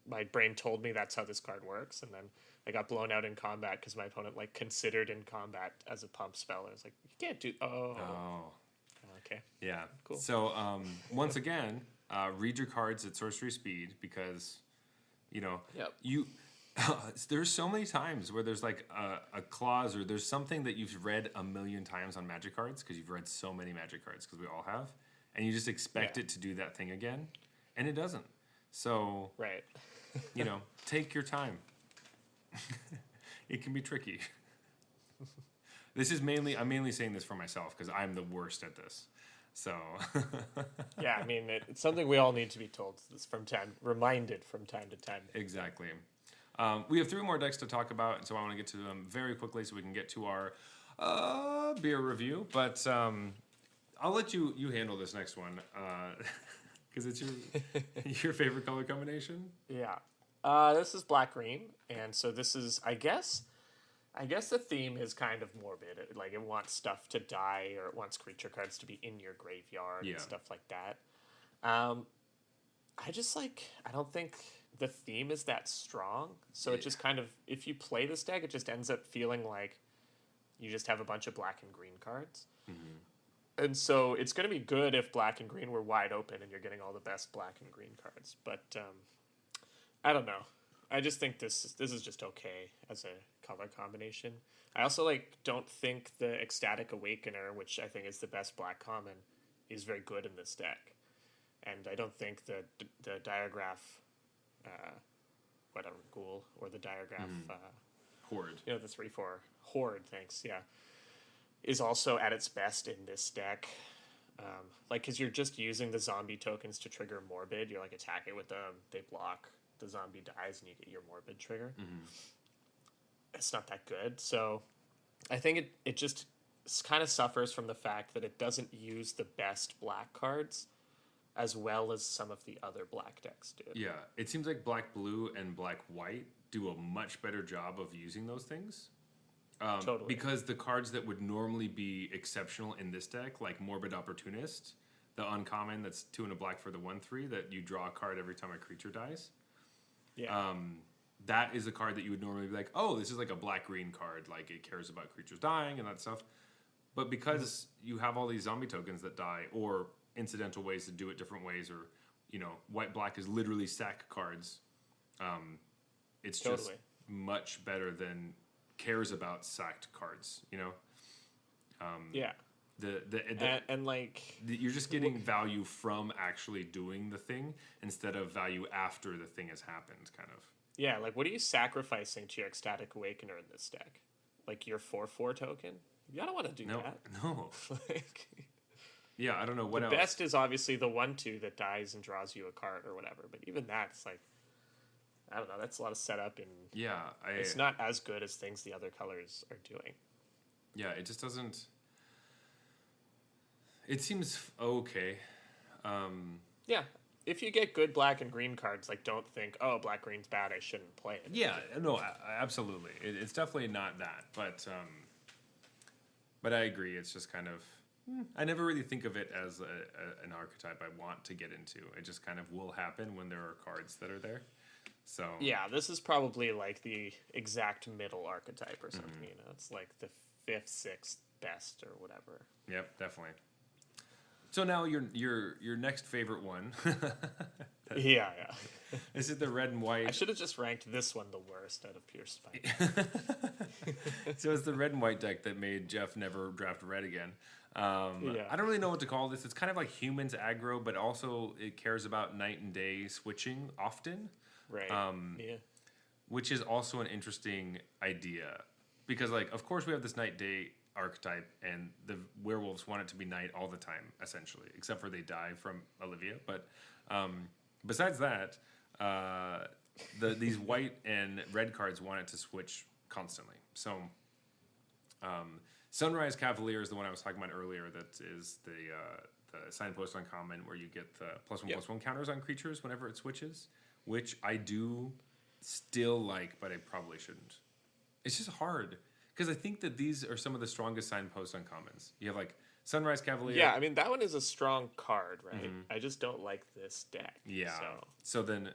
my brain told me that's how this card works, and then I got blown out in combat because my opponent like considered in combat as a pump spell. And I was like, you can't do. Okay. Yeah. Cool. So once again, read your cards at sorcery speed because you. There's so many times where there's like a clause or there's something that you've read a million times on Magic cards because you've read so many Magic cards because we all have, and you just expect it to do that thing again, and it doesn't. So right. Take your time. It can be tricky. I'm mainly saying this for myself because I'm the worst at this. So yeah, I mean it's something we all need to be told reminded from time to time. Exactly. We have 3 more decks to talk about, so I want to get to them very quickly so we can get to our beer review. But I'll let you handle this next one because it's your favorite color combination. Yeah, this is black-green, and so this is I guess the theme is kind of morbid. Like it wants stuff to die, or it wants creature cards to be in your graveyard and stuff like that. I don't think the theme is that strong, so it just kind of, if you play this deck, it just ends up feeling like you just have a bunch of black and green cards. And so it's going to be good if black and green were wide open and you're getting all the best black and green cards. But I don't know. I just think this is just okay as a color combination. I also don't think the Ecstatic Awakener, which I think is the best black common, is very good in this deck. And I don't think the Diregraph whatever ghoul or the Diregraph Horde. The 3/4 Horde, thanks, yeah, is also at its best in this deck. Because you're just using the zombie tokens to trigger Morbid. You're attack it with them, they block, the zombie dies, and you get your Morbid trigger. It's not that good. So I think it just kind of suffers from the fact that it doesn't use the best black cards as well as some of the other black decks do. Yeah, it seems like black-blue and black-white do a much better job of using those things. Totally. Because the cards that would normally be exceptional in this deck, like Morbid Opportunist, the uncommon that's 2 and a black for the 1/3 that you draw a card every time a creature dies. Yeah. That is a card that you would normally be like, oh, this is like a black-green card, like it cares about creatures dying and that stuff. But because you have all these zombie tokens that die, or incidental ways to do it different ways, or white-black is literally stack cards. It's just much better than cares about sacked cards. Yeah. You're just getting value from actually doing the thing instead of value after the thing has happened, kind of. Yeah, what are you sacrificing to your Ecstatic Awakener in this deck? Your 4/4 token? You don't want to do that. No. Yeah, I don't know what else. The best is obviously the 1/2 that dies and draws you a card or whatever. But even that's I don't know. That's a lot of setup, and it's not as good as things the other colors are doing. Yeah, it just doesn't. It seems okay. Yeah. If you get good black and green cards, like don't think, oh, black green's bad, I shouldn't play it. Yeah, no, absolutely. It's definitely not that, but I agree. It's just kind of I never really think of it as an archetype I want to get into. It just kind of will happen when there are cards that are there. So yeah, this is probably like the exact middle archetype or something. You know, it's like the 5th, 6th best or whatever. Yep, definitely. So now your next favorite one. Yeah. Is it the red and white? I should have just ranked this one the worst out of pure spite. So it's the red and white deck that made Jeff never draft red again. Yeah. I don't really know what to call this. It's kind of like humans aggro, but also it cares about night and day switching often. Right. Yeah. Which is also an interesting idea. Because, like, of course we have this night-day archetype, and the werewolves want it to be night all the time, essentially, except for they die from Olivia. But besides that, these white and red cards want it to switch constantly. So Sunrise Cavalier is the one I was talking about earlier. That is the signpost uncommon where you get the +1/+1 counters on creatures whenever it switches, which I do still like, but I probably shouldn't. It's just hard. Because I think that these are some of the strongest signpost uncommons. You have like Sunrise Cavalier. Yeah, I mean that one is a strong card, right? I just don't like this deck. Yeah. So then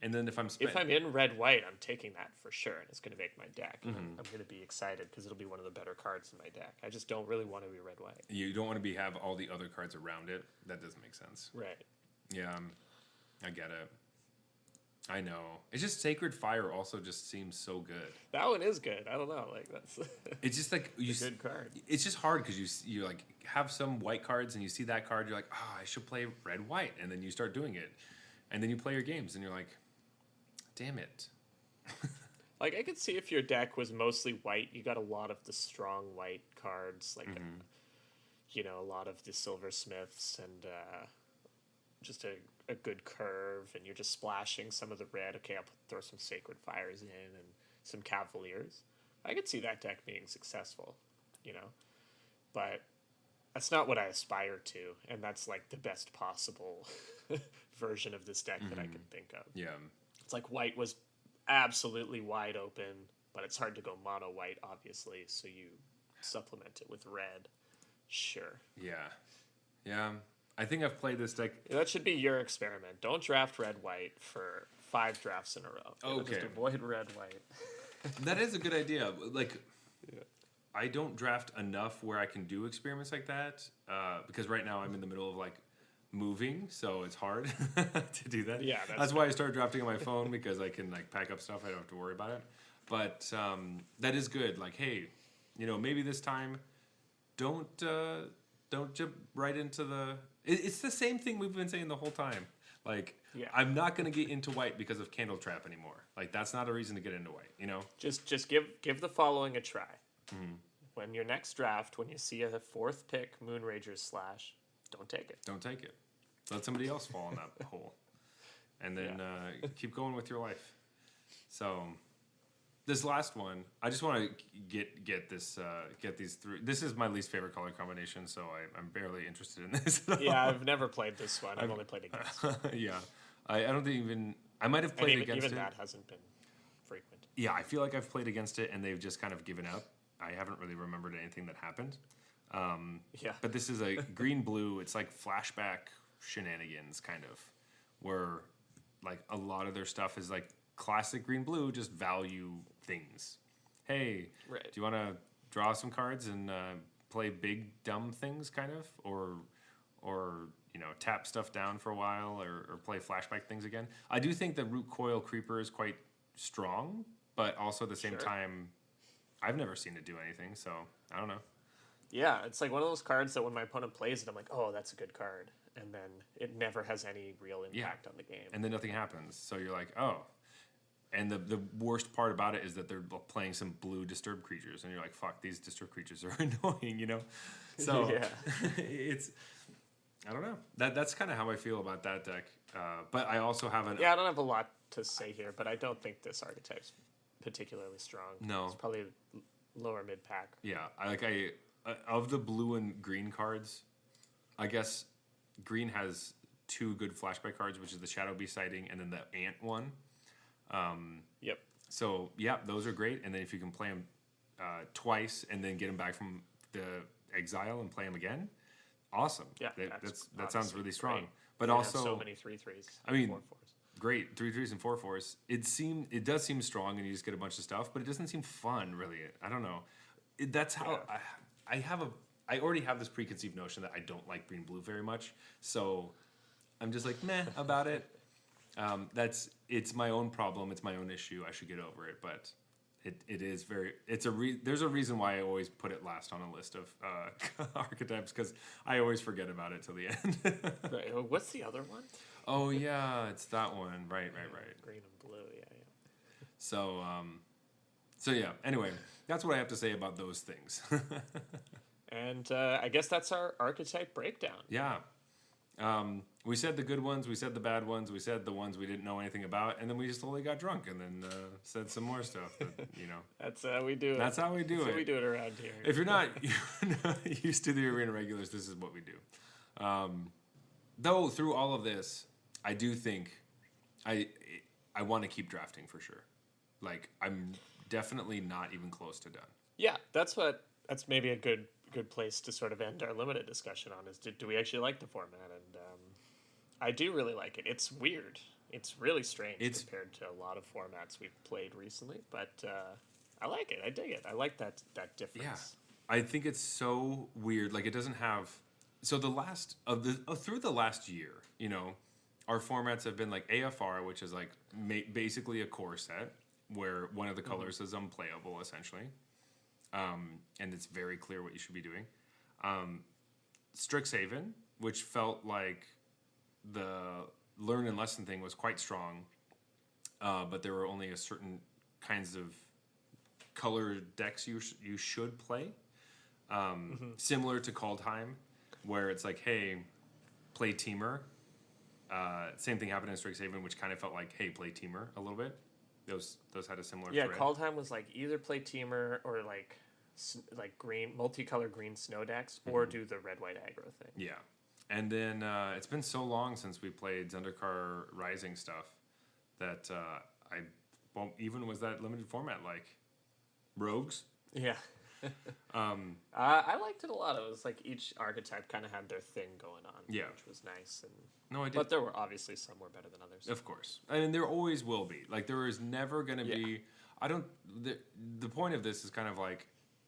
if I'm in red white, I'm taking that for sure, and it's going to make my deck. I'm going to be excited because it'll be one of the better cards in my deck. I just don't really want to be red white. You don't want to have all the other cards around it. That doesn't make sense. Right. Yeah, I get it. I know. It's just Sacred Fire also just seems so good. That one is good. I don't know, like that's. It's just like a good card. It's just hard because you like have some white cards and you see that card, you're like, I should play red white, and then you start doing it, and then you play your games and you're like, damn it. Like I could see if your deck was mostly white, you got a lot of the strong white cards, like a lot of the silversmiths and just a good curve, and you're just splashing some of the red. Okay, I'll throw some Sacred Fires in and some Cavaliers. I could see that deck being successful, but that's not what I aspire to, and that's like the best possible version of this deck that I can think of. Yeah. It's like white was absolutely wide open, but it's hard to go mono white, obviously, so you supplement it with red. Sure. Yeah. Yeah. I think I've played this deck. That should be your experiment. Don't draft red white for 5 drafts in a row. Okay. Just avoid red white. That is a good idea. Like, I don't draft enough where I can do experiments like that because right now I'm in the middle of like moving, so it's hard to do that. Yeah, that's why I started drafting on my phone because I can like pack up stuff. I don't have to worry about it. But that is good. Like, hey, maybe this time don't jump right into the. It's the same thing we've been saying the whole time. Like, I'm not going to get into white because of Candle Trap anymore. Like, that's not a reason to get into white, Just give the following a try. When your next draft, when you see a 4th pick, Moonrager's Slash, don't take it. Don't take it. Let somebody else fall in that hole. And then keep going with your life. So, this last one, I just want to get these through. This is my least favorite color combination, so I'm barely interested in this. Yeah, I've never played this one. I've only played against it. Yeah. I don't think I might have played against it. Even that hasn't been frequent. Yeah, I feel like I've played against it, and they've just kind of given up. I haven't really remembered anything that happened. But this is a green-blue. It's like flashback shenanigans, kind of, where like a lot of their stuff is like classic green-blue, just value things. Hey, do you want to draw some cards and play big dumb things, kind of, or tap stuff down for a while, or play flashback things again? I do think the Root Coil Creeper is quite strong, but also at the same time, I've never seen it do anything, so I don't know. Yeah, it's like one of those cards that when my opponent plays it, I'm like, oh, that's a good card. And then it never has any real impact on the game. And then nothing happens. So you're like, oh. And the worst part about it is that they're playing some blue disturbed creatures. And you're like, fuck, these disturbed creatures are annoying, So it's, I don't know. That's kind of how I feel about that deck. But I also have I don't have a lot to say here, but I don't think this archetype's particularly strong. No. It's probably lower mid-pack. Yeah, of the blue and green cards, I guess green has two good flashback cards, which is the Shadow Beast sighting and then the Ant one. Yep. So yeah, those are great. And then if you can play them twice and then get them back from the exile and play them again, awesome. Yeah, that sounds really strong. Great. But and also so many 3/3s. I mean, 4/4s. Great 3/3s and 4/4s. It does seem strong, and you just get a bunch of stuff, but it doesn't seem fun really. I don't know. That's how I already have this preconceived notion that I don't like green blue very much, so I'm just like meh about it. It's my own problem. It's my own issue. I should get over it, but it is very. There's a reason why I always put it last on a list of archetypes because I always forget about it till the end. Right. Well, what's the other one? Oh yeah, it's that one. Right. Green and blue. Yeah. So yeah. Anyway, that's what I have to say about those things. And I guess that's our archetype breakdown. Yeah. We said the good ones, we said the bad ones, we said the ones we didn't know anything about, and then we just totally got drunk and then said some more stuff. That, That's how we do it. That's how we do it. We do it around here. If you're not used to the arena regulars, this is what we do. Though through all of this, I do think I want to keep drafting for sure. Like I'm definitely not even close to done. Yeah, that's maybe a good place to sort of end our limited discussion on is do we actually like the format? And I do really like it. It's weird. It's really strange compared to a lot of formats we've played recently, but I like it. I dig it. I like that difference. Yeah, I think it's so weird. Like it doesn't have. So through the last year, our formats have been like AFR, which is like basically a core set where one of the colors is unplayable essentially. And it's very clear what you should be doing. Strixhaven, which felt like the learn and lesson thing was quite strong, but there were only a certain kinds of color decks you should play. Similar to Kaldheim, where it's like, hey, play Teamer. Same thing happened in Strixhaven, which kind of felt like, hey, play Teamer a little bit. Those had a similar thread. Kaldheim was like either play Teamer or like green multicolored green snow decks or do the red white aggro thing. Yeah, and then it's been so long since we played Zendikar Rising stuff that even was that limited format like Rogues. Yeah. I liked it a lot. It was like each archetype kind of had their thing going on, which was nice. And no, I did. But there were obviously some were better than others. Of course, I mean there always will be. Like there is never going to be. I don't. The point of this is kind of like,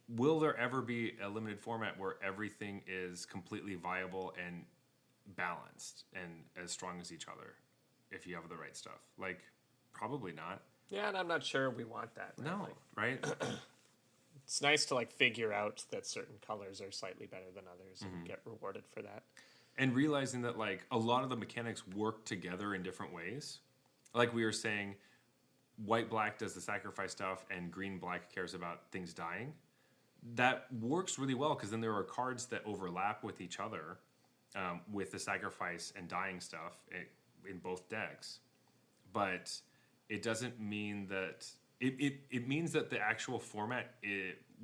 will there ever be a limited format where everything is completely viable and balanced and as strong as each other, if you have the right stuff? Like, probably not. Yeah, and I'm not sure we want that. Right? No, right? It's nice to like figure out that certain colors are slightly better than others and get rewarded for that. And realizing that like a lot of the mechanics work together in different ways. Like we were saying, white-black does the sacrifice stuff and green-black cares about things dying. That works really well because then there are cards that overlap with each other with the sacrifice and dying stuff in both decks. But it doesn't mean that... It means that the actual format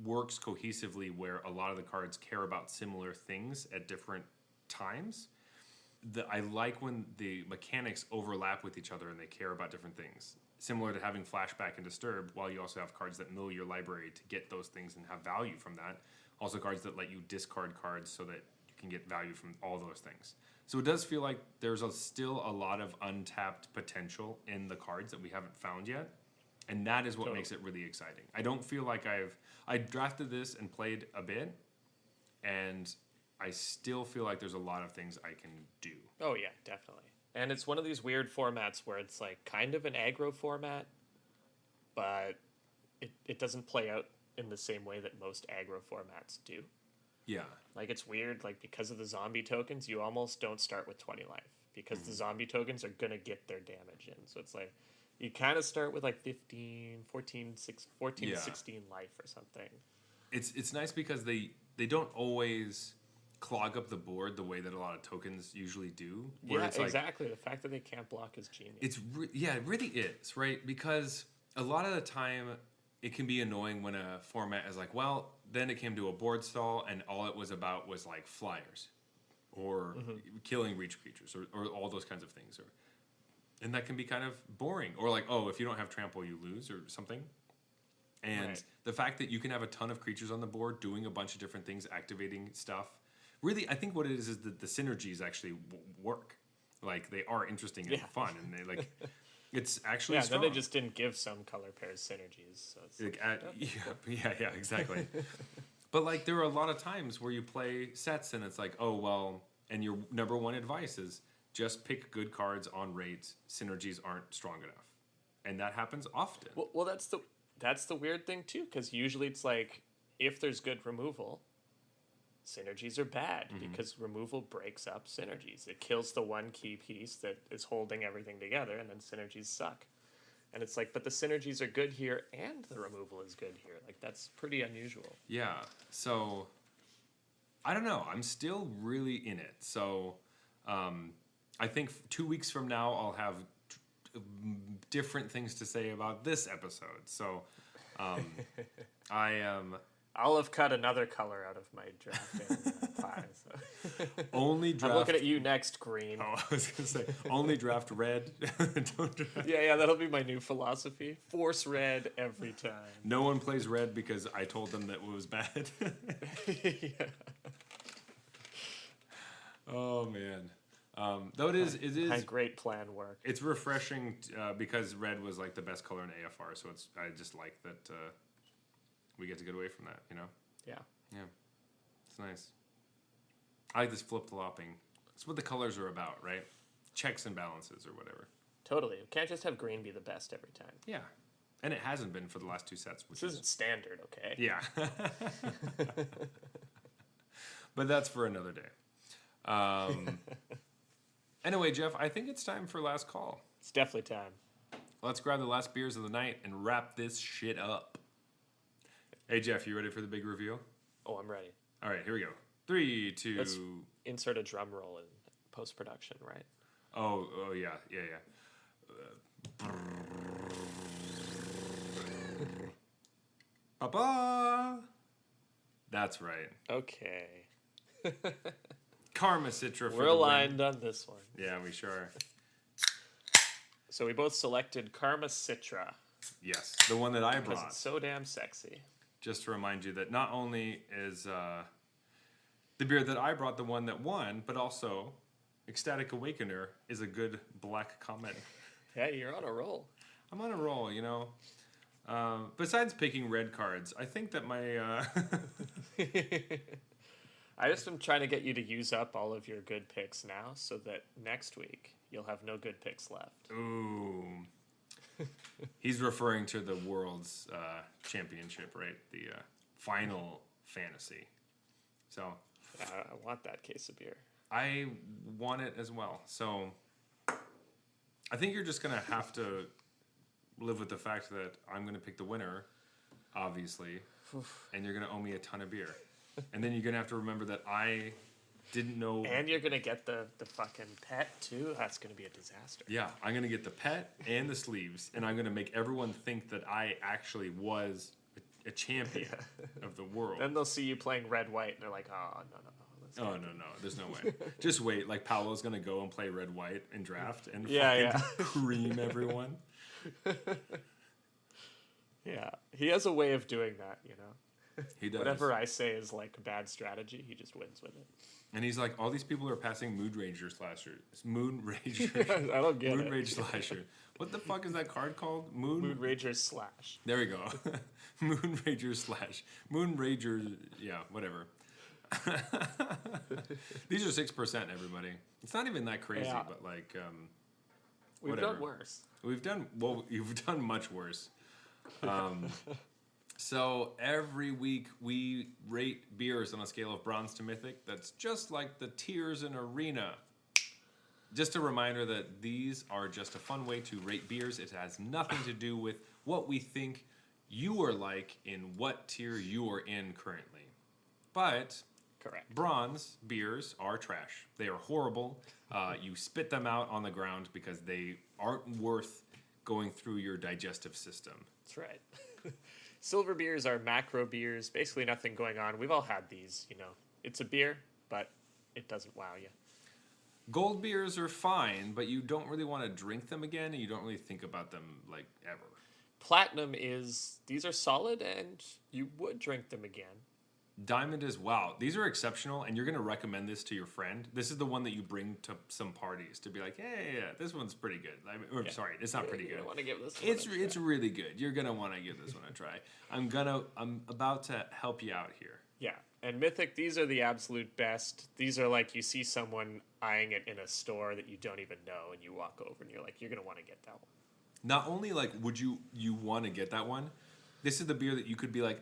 works cohesively where a lot of the cards care about similar things at different times. I like when the mechanics overlap with each other and they care about different things. Similar to having Flashback and Disturb, while you also have cards that mill your library to get those things and have value from that. Also cards that let you discard cards so that you can get value from all those things. So it does feel like there's still a lot of untapped potential in the cards that we haven't found yet. And that is what makes it really exciting. I don't feel like I drafted this and played a bit, and I still feel like there's a lot of things I can do. Oh yeah, definitely. And it's one of these weird formats where it's like kind of an aggro format, but it doesn't play out in the same way that most aggro formats do. Yeah. Like it's weird, like because of the zombie tokens, you almost don't start with 20 life because the zombie tokens are going to get their damage in. So it's like you kind of start with like 14 to 16 life or something. It's nice because they don't always clog up the board the way that a lot of tokens usually do. Yeah, exactly. The fact that they can't block is genius. It really is, right? Because a lot of the time it can be annoying when a format is like, well, then it came to a board stall and all it was about was like flyers. or killing reach creatures, or all those kinds of things. And that can be kind of boring. Or like, oh, if you don't have trample, you lose, or something. And the fact that you can have a ton of creatures on the board doing a bunch of different things, activating stuff. Really, I think what it is that the synergies actually work. Like, they are interesting and fun. And they, like, it's actually strong. Then they just didn't give some color pairs synergies. So it's yeah, exactly. But, like, there are a lot of times where you play sets and it's like, oh, well, and your number one advice is just pick good cards on rate. Synergies aren't strong enough. And that happens often. Well, that's the weird thing, too, because usually it's like, if there's good removal, synergies are bad, because removal breaks up synergies. It kills the one key piece that is holding everything together, and then synergies suck. And it's like, but the synergies are good here, and the removal is good here. Like, that's pretty unusual. Yeah, so, I don't know. I'm still really in it. So, I think 2 weeks from now, I'll have different things to say about this episode. So, I'll have cut another color out of my draft pie. So. Only draft. I'm looking at you next, green. Oh, I was gonna say only draft red. Don't draft. Yeah, that'll be my new philosophy. Force red every time. No one plays red because I told them that it was bad. Yeah. Oh man. Though it is my great plan work. It's refreshing because red was like the best color in AFR, so I just like that we get to get away from that, you know? Yeah. Yeah. It's nice. I like this flip-flopping. It's what the colors are about, right? Checks and balances or whatever. Totally. You can't just have green be the best every time. Yeah. And it hasn't been for the last two sets. This isn't standard, okay? Yeah. But that's for another day. Anyway, Jeff, I think it's time for last call. It's definitely time. Let's grab the last beers of the night and wrap this shit up. Hey, Jeff, you ready for the big reveal? Oh, I'm ready. All right, here we go. 3, 2... Let's insert a drum roll in post-production, right? Oh, yeah. Papa! That's right. Okay. Karma Citra for We're aligned on this one. Yeah, we sure are. So we both selected Karma Citra. Yes, the one that I because brought. It's so damn sexy. Just to remind you that not only is the beer that I brought the one that won, but also Ecstatic Awakener is a good black comment. Hey, you're on a roll. I'm on a roll, you know. Besides picking red cards, I think that my... I just am trying to get you to use up all of your good picks now so that next week you'll have no good picks left. Ooh. He's referring to the World's Championship, right? The Final Fantasy. So... I want that case of beer. I want it as well. So I think you're just going to have to live with the fact that I'm going to pick the winner, obviously, and you're going to owe me a ton of beer. And then you're going to have to remember that I didn't know... And you're going to get the fucking pet, too? That's going to be a disaster. Yeah, I'm going to get the pet and the sleeves, and I'm going to make everyone think that I actually was a champion of the world. Then they'll see you playing red-white, and they're like, oh, no. Oh, no, there's no way. Just wait. Like, Paolo's going to go and play red-white in draft and cream everyone. Yeah, he has a way of doing that, you know? He does. Whatever I say is, like, a bad strategy, he just wins with it. And he's like, all these people are passing Moon Ranger Slasher. It's Moon Ranger. I don't get Moon it. Rage Slasher. What the fuck is that card called? Moon Ranger Slash. There we go. Moon Ranger Slash. Moon Ranger, yeah, whatever. These are 6%, everybody. It's not even that crazy, but like, we've whatever. done worse. You've done much worse. So every week we rate beers on a scale of bronze to mythic. That's just like the tiers in Arena. Just a reminder that these are just a fun way to rate beers. It has nothing to do with what we think you are like in what tier you are in currently. But correct. Bronze beers are trash. They are horrible. You spit them out on the ground because they aren't worth going through your digestive system. That's right. Silver beers are macro beers. Basically nothing going on. We've all had these, you know. It's a beer, but it doesn't wow you. Gold beers are fine, but you don't really want to drink them again, and you don't really think about them like ever. Platinum these are solid, and you would drink them again. Diamond is, wow, these are exceptional, and you're going to recommend this to your friend. This is the one that you bring to some parties to be like, hey, yeah, this one's pretty good. Sorry, it's not pretty good. Want to give this It's really good. You're going to want to give this one a try. I'm about to help you out here. Yeah, and Mythic, these are the absolute best. These are like you see someone eyeing it in a store that you don't even know, and you walk over and you're like, you're going to want to get that one. Not only like would you want to get that one, this is the beer that you could be like,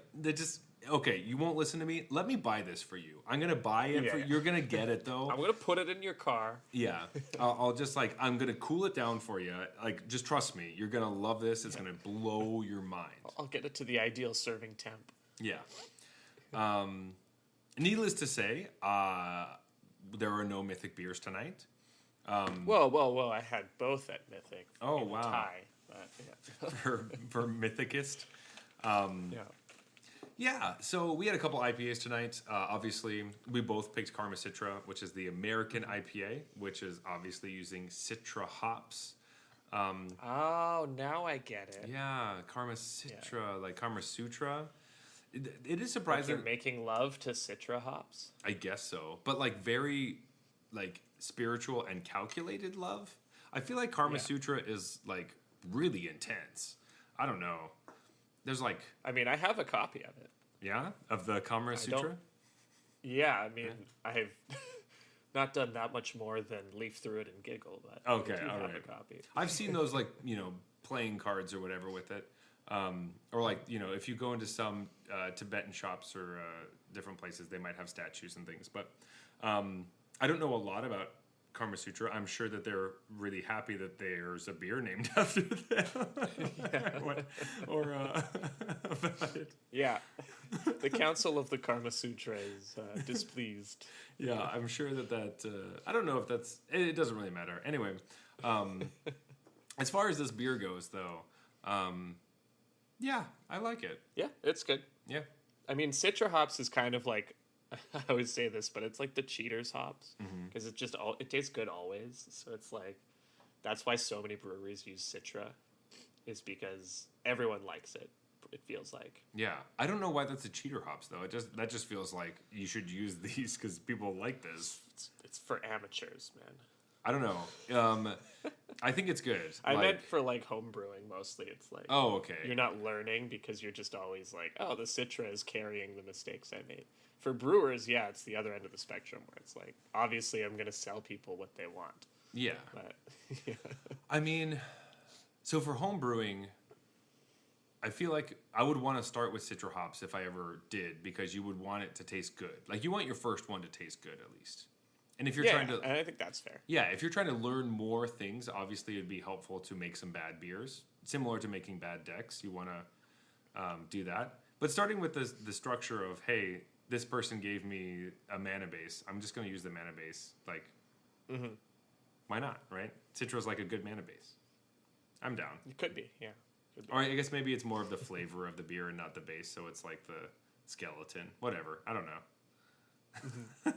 okay, you won't listen to me. Let me buy this for you. I'm gonna buy it. You're gonna get it though. I'm gonna put it in your car. Yeah, I'll just I'm gonna cool it down for you. Like, just trust me. You're gonna love this. It's gonna blow your mind. I'll get it to the ideal serving temp. Yeah. Needless to say, there are no Mythic beers tonight. Whoa! I had both at Mythic. Oh, in wow. The tie, but, yeah. for Mythicist. Yeah. Yeah, so we had a couple IPAs tonight. Obviously, we both picked Karma Citra, which is the American IPA, which is obviously using Citra hops. Oh, now I get it. Yeah, Karma Citra, like Karma Sutra. It is surprising. Like you're making love to Citra hops? I guess so, but like very like spiritual and calculated love. I feel like Karma Sutra is like really intense. I don't know. There's like... I mean, I have a copy of it. Yeah? Of the Karma Sutra? Yeah, I mean, I've not done that much more than leaf through it and giggle, but okay, I do all have right. a copy. I've seen those, like, playing cards or whatever with it. Or like, if you go into some Tibetan shops or different places, they might have statues and things. But I don't know a lot about Karma Sutra. I'm sure that they're really happy that there's a beer named after them. or about it. Yeah. The Council of the Karma Sutra is displeased. Yeah, I'm sure that I don't know if that's... It doesn't really matter. Anyway, as far as this beer goes, though, yeah, I like it. Yeah, it's good. Yeah. I mean, Citra hops is kind of like... I always say this, but it's like the cheaters hops because it tastes good always. So it's like that's why so many breweries use Citra, is because everyone likes it. It feels like. Yeah, I don't know why that's a cheater hops though. That just feels like you should use these because people like this. It's for amateurs, man. I don't know. I think it's good. I meant for like home brewing mostly. It's like okay. You're not learning because you're just always like, oh, the Citra is carrying the mistakes I made. For brewers, yeah, it's the other end of the spectrum where it's like, obviously, I'm going to sell people what they want. Yeah. But, yeah. I mean, so for home brewing, I feel like I would want to start with Citra hops if I ever did, because you would want it to taste good. Like, you want your first one to taste good, at least. And if you're trying to... and I think that's fair. Yeah, if you're trying to learn more things, obviously it'd be helpful to make some bad beers. Similar to making bad decks, you want to do that. But starting with the structure of, hey... This person gave me a mana base. I'm just going to use the mana base. Like, why not, right? Citra's like a good mana base. I'm down. It could be, yeah. Could be. Or I guess maybe it's more of the flavor of the beer and not the base, so it's like the skeleton. Whatever. I don't know.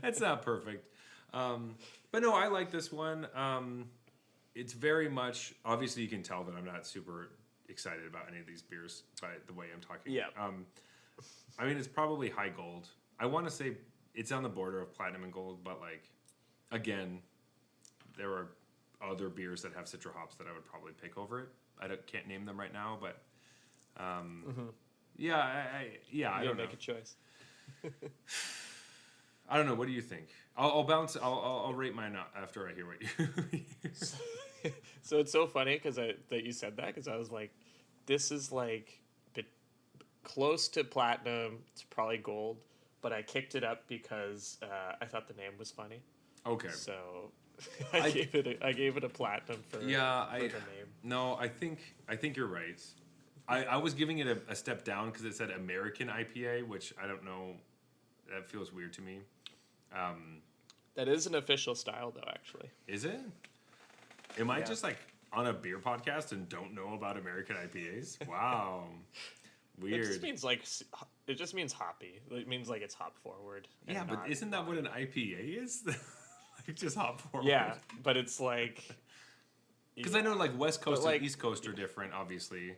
It's not perfect. But no, I like this one. It's very much... Obviously, you can tell that I'm not super excited about any of these beers by the way I'm talking. Yeah. I mean, it's probably high gold. I want to say it's on the border of platinum and gold, but like, again, there are other beers that have Citra hops that I would probably pick over it. Can't name them right now, but yeah, I don't know. Make a choice. I don't know. What do you think? I'll bounce. I'll rate mine after I hear what you. So it's so funny that you said that, because I was like, this is like close to platinum. It's probably gold, but I kicked it up because I thought the name was funny. Okay. So I gave it a platinum for the name. No, I think you're right. I was giving it a step down because it said American IPA, which I don't know. That feels weird to me. That is an official style, though. Actually, is it? Am I just like on a beer podcast and don't know about American IPAs? Wow. Weird. It just means like it just means hoppy. It means like it's hop forward. Yeah, but isn't that what an IPA is? Like just hop forward. Yeah, but it's like because I know like West Coast like, and East Coast are different, obviously.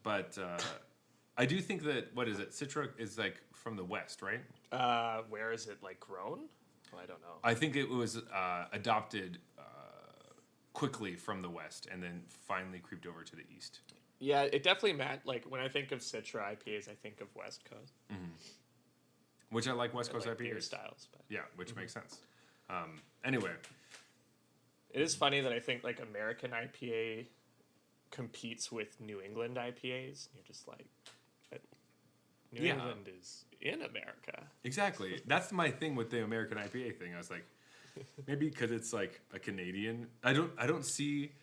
But I do think that what is it? Citra is like from the West, right? Where is it like grown? Oh, I don't know. I think it was adopted quickly from the West and then finally creeped over to the East. Yeah, it definitely like when I think of Citra IPAs, I think of West Coast. Mm-hmm. Which I like West Coast like IPAs. beer styles. But. Yeah, which makes sense. Anyway. It is funny that I think like American IPA competes with New England IPAs. You're just like, but New England is in America. Exactly. That's my thing with the American IPA thing. I was like, maybe because it's like a Canadian. I don't see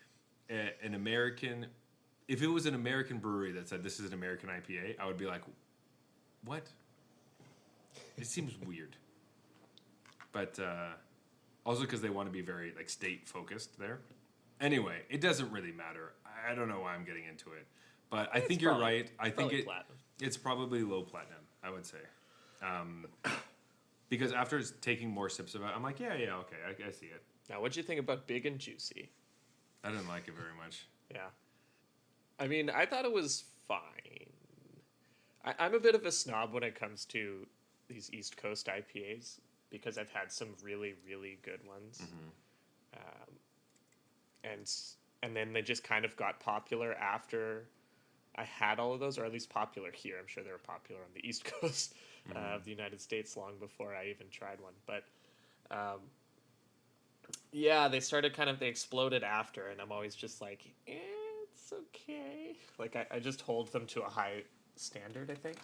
an American. If it was an American brewery that said this is an American IPA, I would be like, what? It seems weird. But also because they want to be very like state focused there. Anyway, it doesn't really matter. I don't know why I'm getting into it, but I think you're right. I think it's probably low platinum. I would say, because after taking more sips of it, I'm like, yeah, okay, I see it. Now, what'd you think about Big and Juicy? I didn't like it very much. Yeah. I mean, I thought it was fine. I'm a bit of a snob when it comes to these East Coast IPAs because I've had some really, really good ones. And then they just kind of got popular after I had all of those, or at least popular here. I'm sure they were popular on the East Coast of the United States long before I even tried one. But yeah, they exploded after, and I'm always just like, it's okay. Like, I just hold them to a high standard, I think.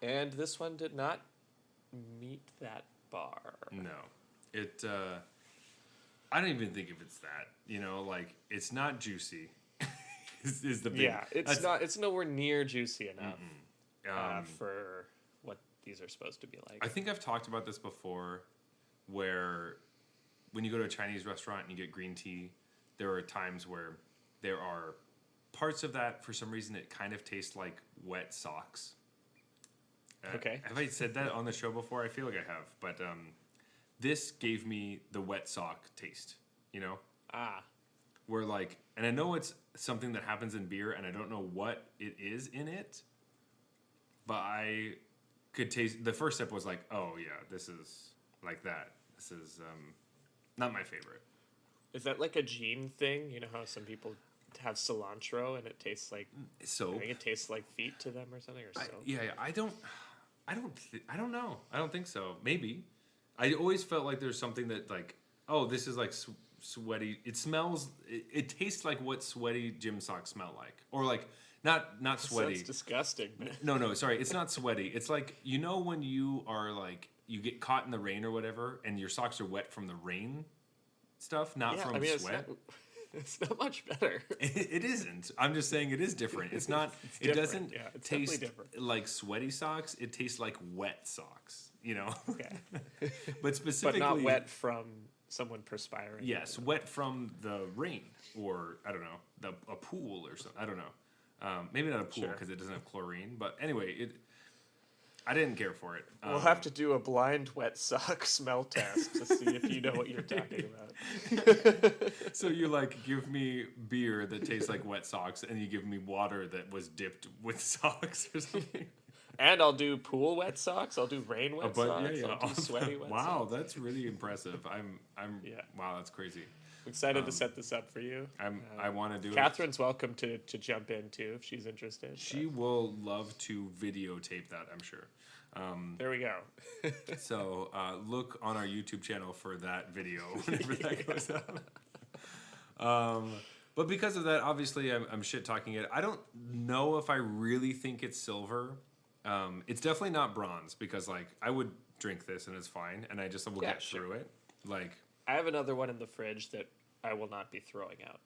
And this one did not meet that bar. No. It, I don't even think if it's that, like, it's not juicy. is the big... Yeah, it's nowhere near juicy enough for what these are supposed to be like. I think I've talked about this before, where when you go to a Chinese restaurant and you get green tea, there are times where there are parts of that, for some reason, it kind of tastes like wet socks. Okay. Have I said that on the show before? I feel like I have. But this gave me the wet sock taste, Where like, and I know it's something that happens in beer, and I don't know what it is in it, but I could taste, the first sip was like, oh yeah, this is like that. This is not my favorite. Is that like a gene thing? You know how some people have cilantro and it tastes like soap? I think it tastes like feet to them or something, or soap. I don't know. I don't think so. Maybe. I always felt like there's something that like, oh, this is like sweaty. It smells. It tastes like what sweaty gym socks smell like, or like not sweaty. That's disgusting. No, sorry. It's not sweaty. It's like when you are like you get caught in the rain or whatever, and your socks are wet from the rain stuff, not from sweat. It's not much better. It isn't. I'm just saying it is different. It's not. It doesn't taste like sweaty socks. It tastes like wet socks. Okay. But specifically, but not wet from someone perspiring. Yes, wet from the rain, or I don't know, a pool or something. I don't know. Maybe not a pool because it doesn't have chlorine. But anyway, I didn't care for it. We'll have to do a blind wet sock smell test to see if you know what you're talking about. So you give me beer that tastes like wet socks, and you give me water that was dipped with socks or something. And I'll do pool wet socks. I'll do rain wet socks. Yeah. I'll do sweaty wet socks. Wow, that's really impressive. Wow, that's crazy. I'm excited to set this up for you. I want to do Catherine's welcome to jump in too if she's interested. She will love to videotape that, I'm sure. There we go. So look on our YouTube channel for that video whenever that goes out. But because of that, obviously I'm shit talking it. I don't know if I really think it's silver. It's definitely not bronze because I would drink this and it's fine, and I just will get through it. I have another one in the fridge that I will not be throwing out.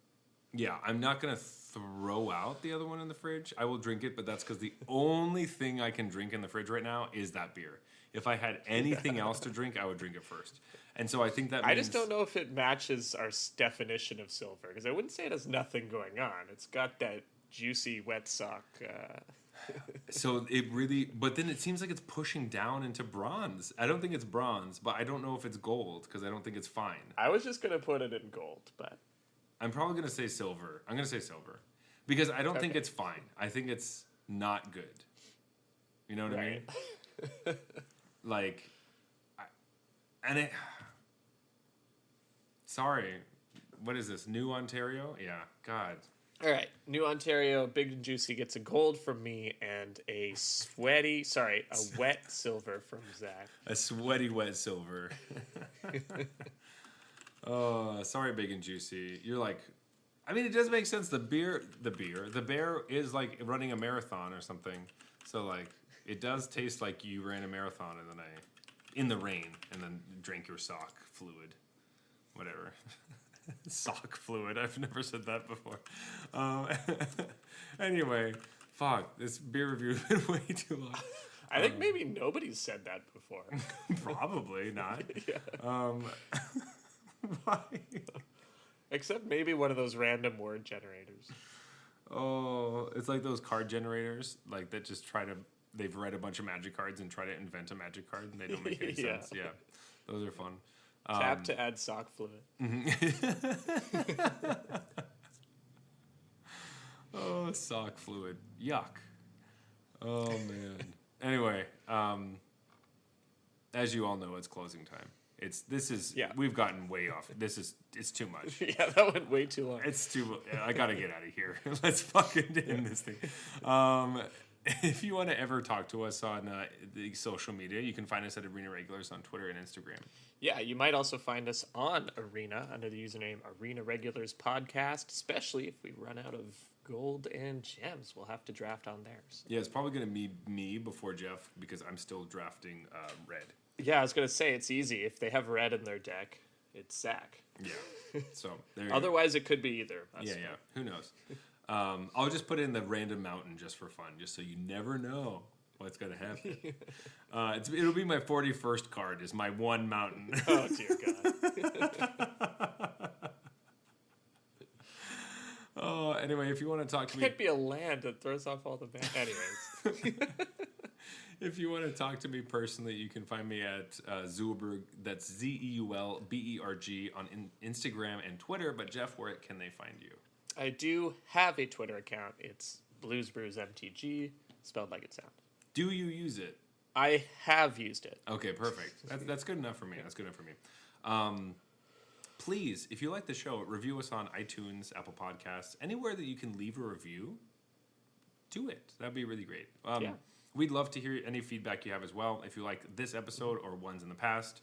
Yeah, I'm not going to throw out the other one in the fridge. I will drink it, but that's because the only thing I can drink in the fridge right now is that beer. If I had anything else to drink, I would drink it first. And so I think that means... I just don't know if it matches our definition of silver, because I wouldn't say it has nothing going on. It's got that juicy wet sock. So it really, but then it seems like it's pushing down into bronze. I don't think it's bronze, but I don't know if it's gold because I don't think it's fine. I was just gonna put it in gold, but I'm probably gonna say silver. I'm gonna say silver because I don't think it's fine. I think it's not good. You know what I mean? Like, sorry, what is this? New Ontario? Yeah, God. all right. New Ontario, big and juicy gets a gold from me and a wet silver from Zach. A sweaty wet silver. Oh, sorry, big and juicy. You're like, I mean, it does make sense. The bear is like running a marathon or something. So like, it does taste like you ran a marathon in the rain, and then drank your sock fluid, whatever. Sock fluid. I've never said that before. Anyway, fuck. This beer review has been way too long. I think maybe nobody's said that before. Probably not. Yeah. Why? Except maybe one of those random word generators. Oh, it's like those card generators, like that just they've read a bunch of magic cards and try to invent a magic card and they don't make any sense. Yeah. Those are fun. Tap to add sock fluid. Oh, sock fluid. Yuck. Oh, man. Anyway, as you all know, it's closing time. We've gotten way off. It's too much. Yeah, that went way too long. I gotta get out of here. Let's fucking end this thing. If you want to ever talk to us on the social media, you can find us at Arena Regulars on Twitter and Instagram. Yeah, you might also find us on Arena under the username Arena Regulars Podcast, especially if we run out of gold and gems. We'll have to draft on theirs. Yeah, it's probably going to be me before Jeff because I'm still drafting red. Yeah, I was going to say it's easy. If they have red in their deck, it's Zach. Yeah, so there Otherwise, it could be either of us. Yeah, who knows? I'll just put in the random mountain just for fun, just so you never know what's going to happen. It'll be my 41st card is my one mountain. Oh, dear God. Oh, anyway, if you want to talk to me... It can't be a land that throws off all the... Anyways. If you want to talk to me personally, you can find me at Zeulberg. That's Zeulberg on Instagram and Twitter. But Jeff, where can they find you? I do have a Twitter account. It's BluesBrewsMTG, spelled like it sounds. Do you use it? I have used it. Okay, perfect. That's good enough for me. That's good enough for me. Please, if you like the show, review us on iTunes, Apple Podcasts, anywhere that you can leave a review. Do it. That'd be really great. Yeah. We'd love to hear any feedback you have as well. If you like this episode or ones in the past.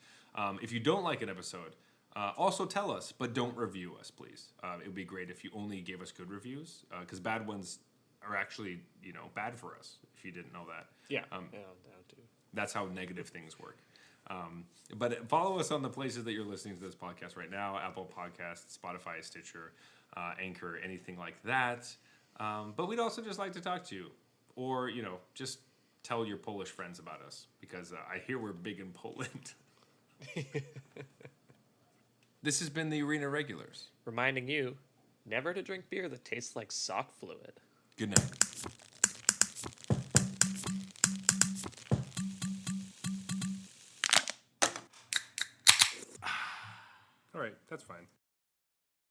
If you don't like an episode, also tell us, but don't review us, please. It would be great if you only gave us good reviews, because bad ones are actually, bad for us, if you didn't know that. Yeah. That's how negative things work. But follow us on the places that you're listening to this podcast right now, Apple Podcasts, Spotify, Stitcher, Anchor, anything like that. But we'd also just like to talk to you. Or, just tell your Polish friends about us, because I hear we're big in Poland. This has been the Arena Regulars. Reminding you never to drink beer that tastes like sock fluid. Good night. All right, that's fine.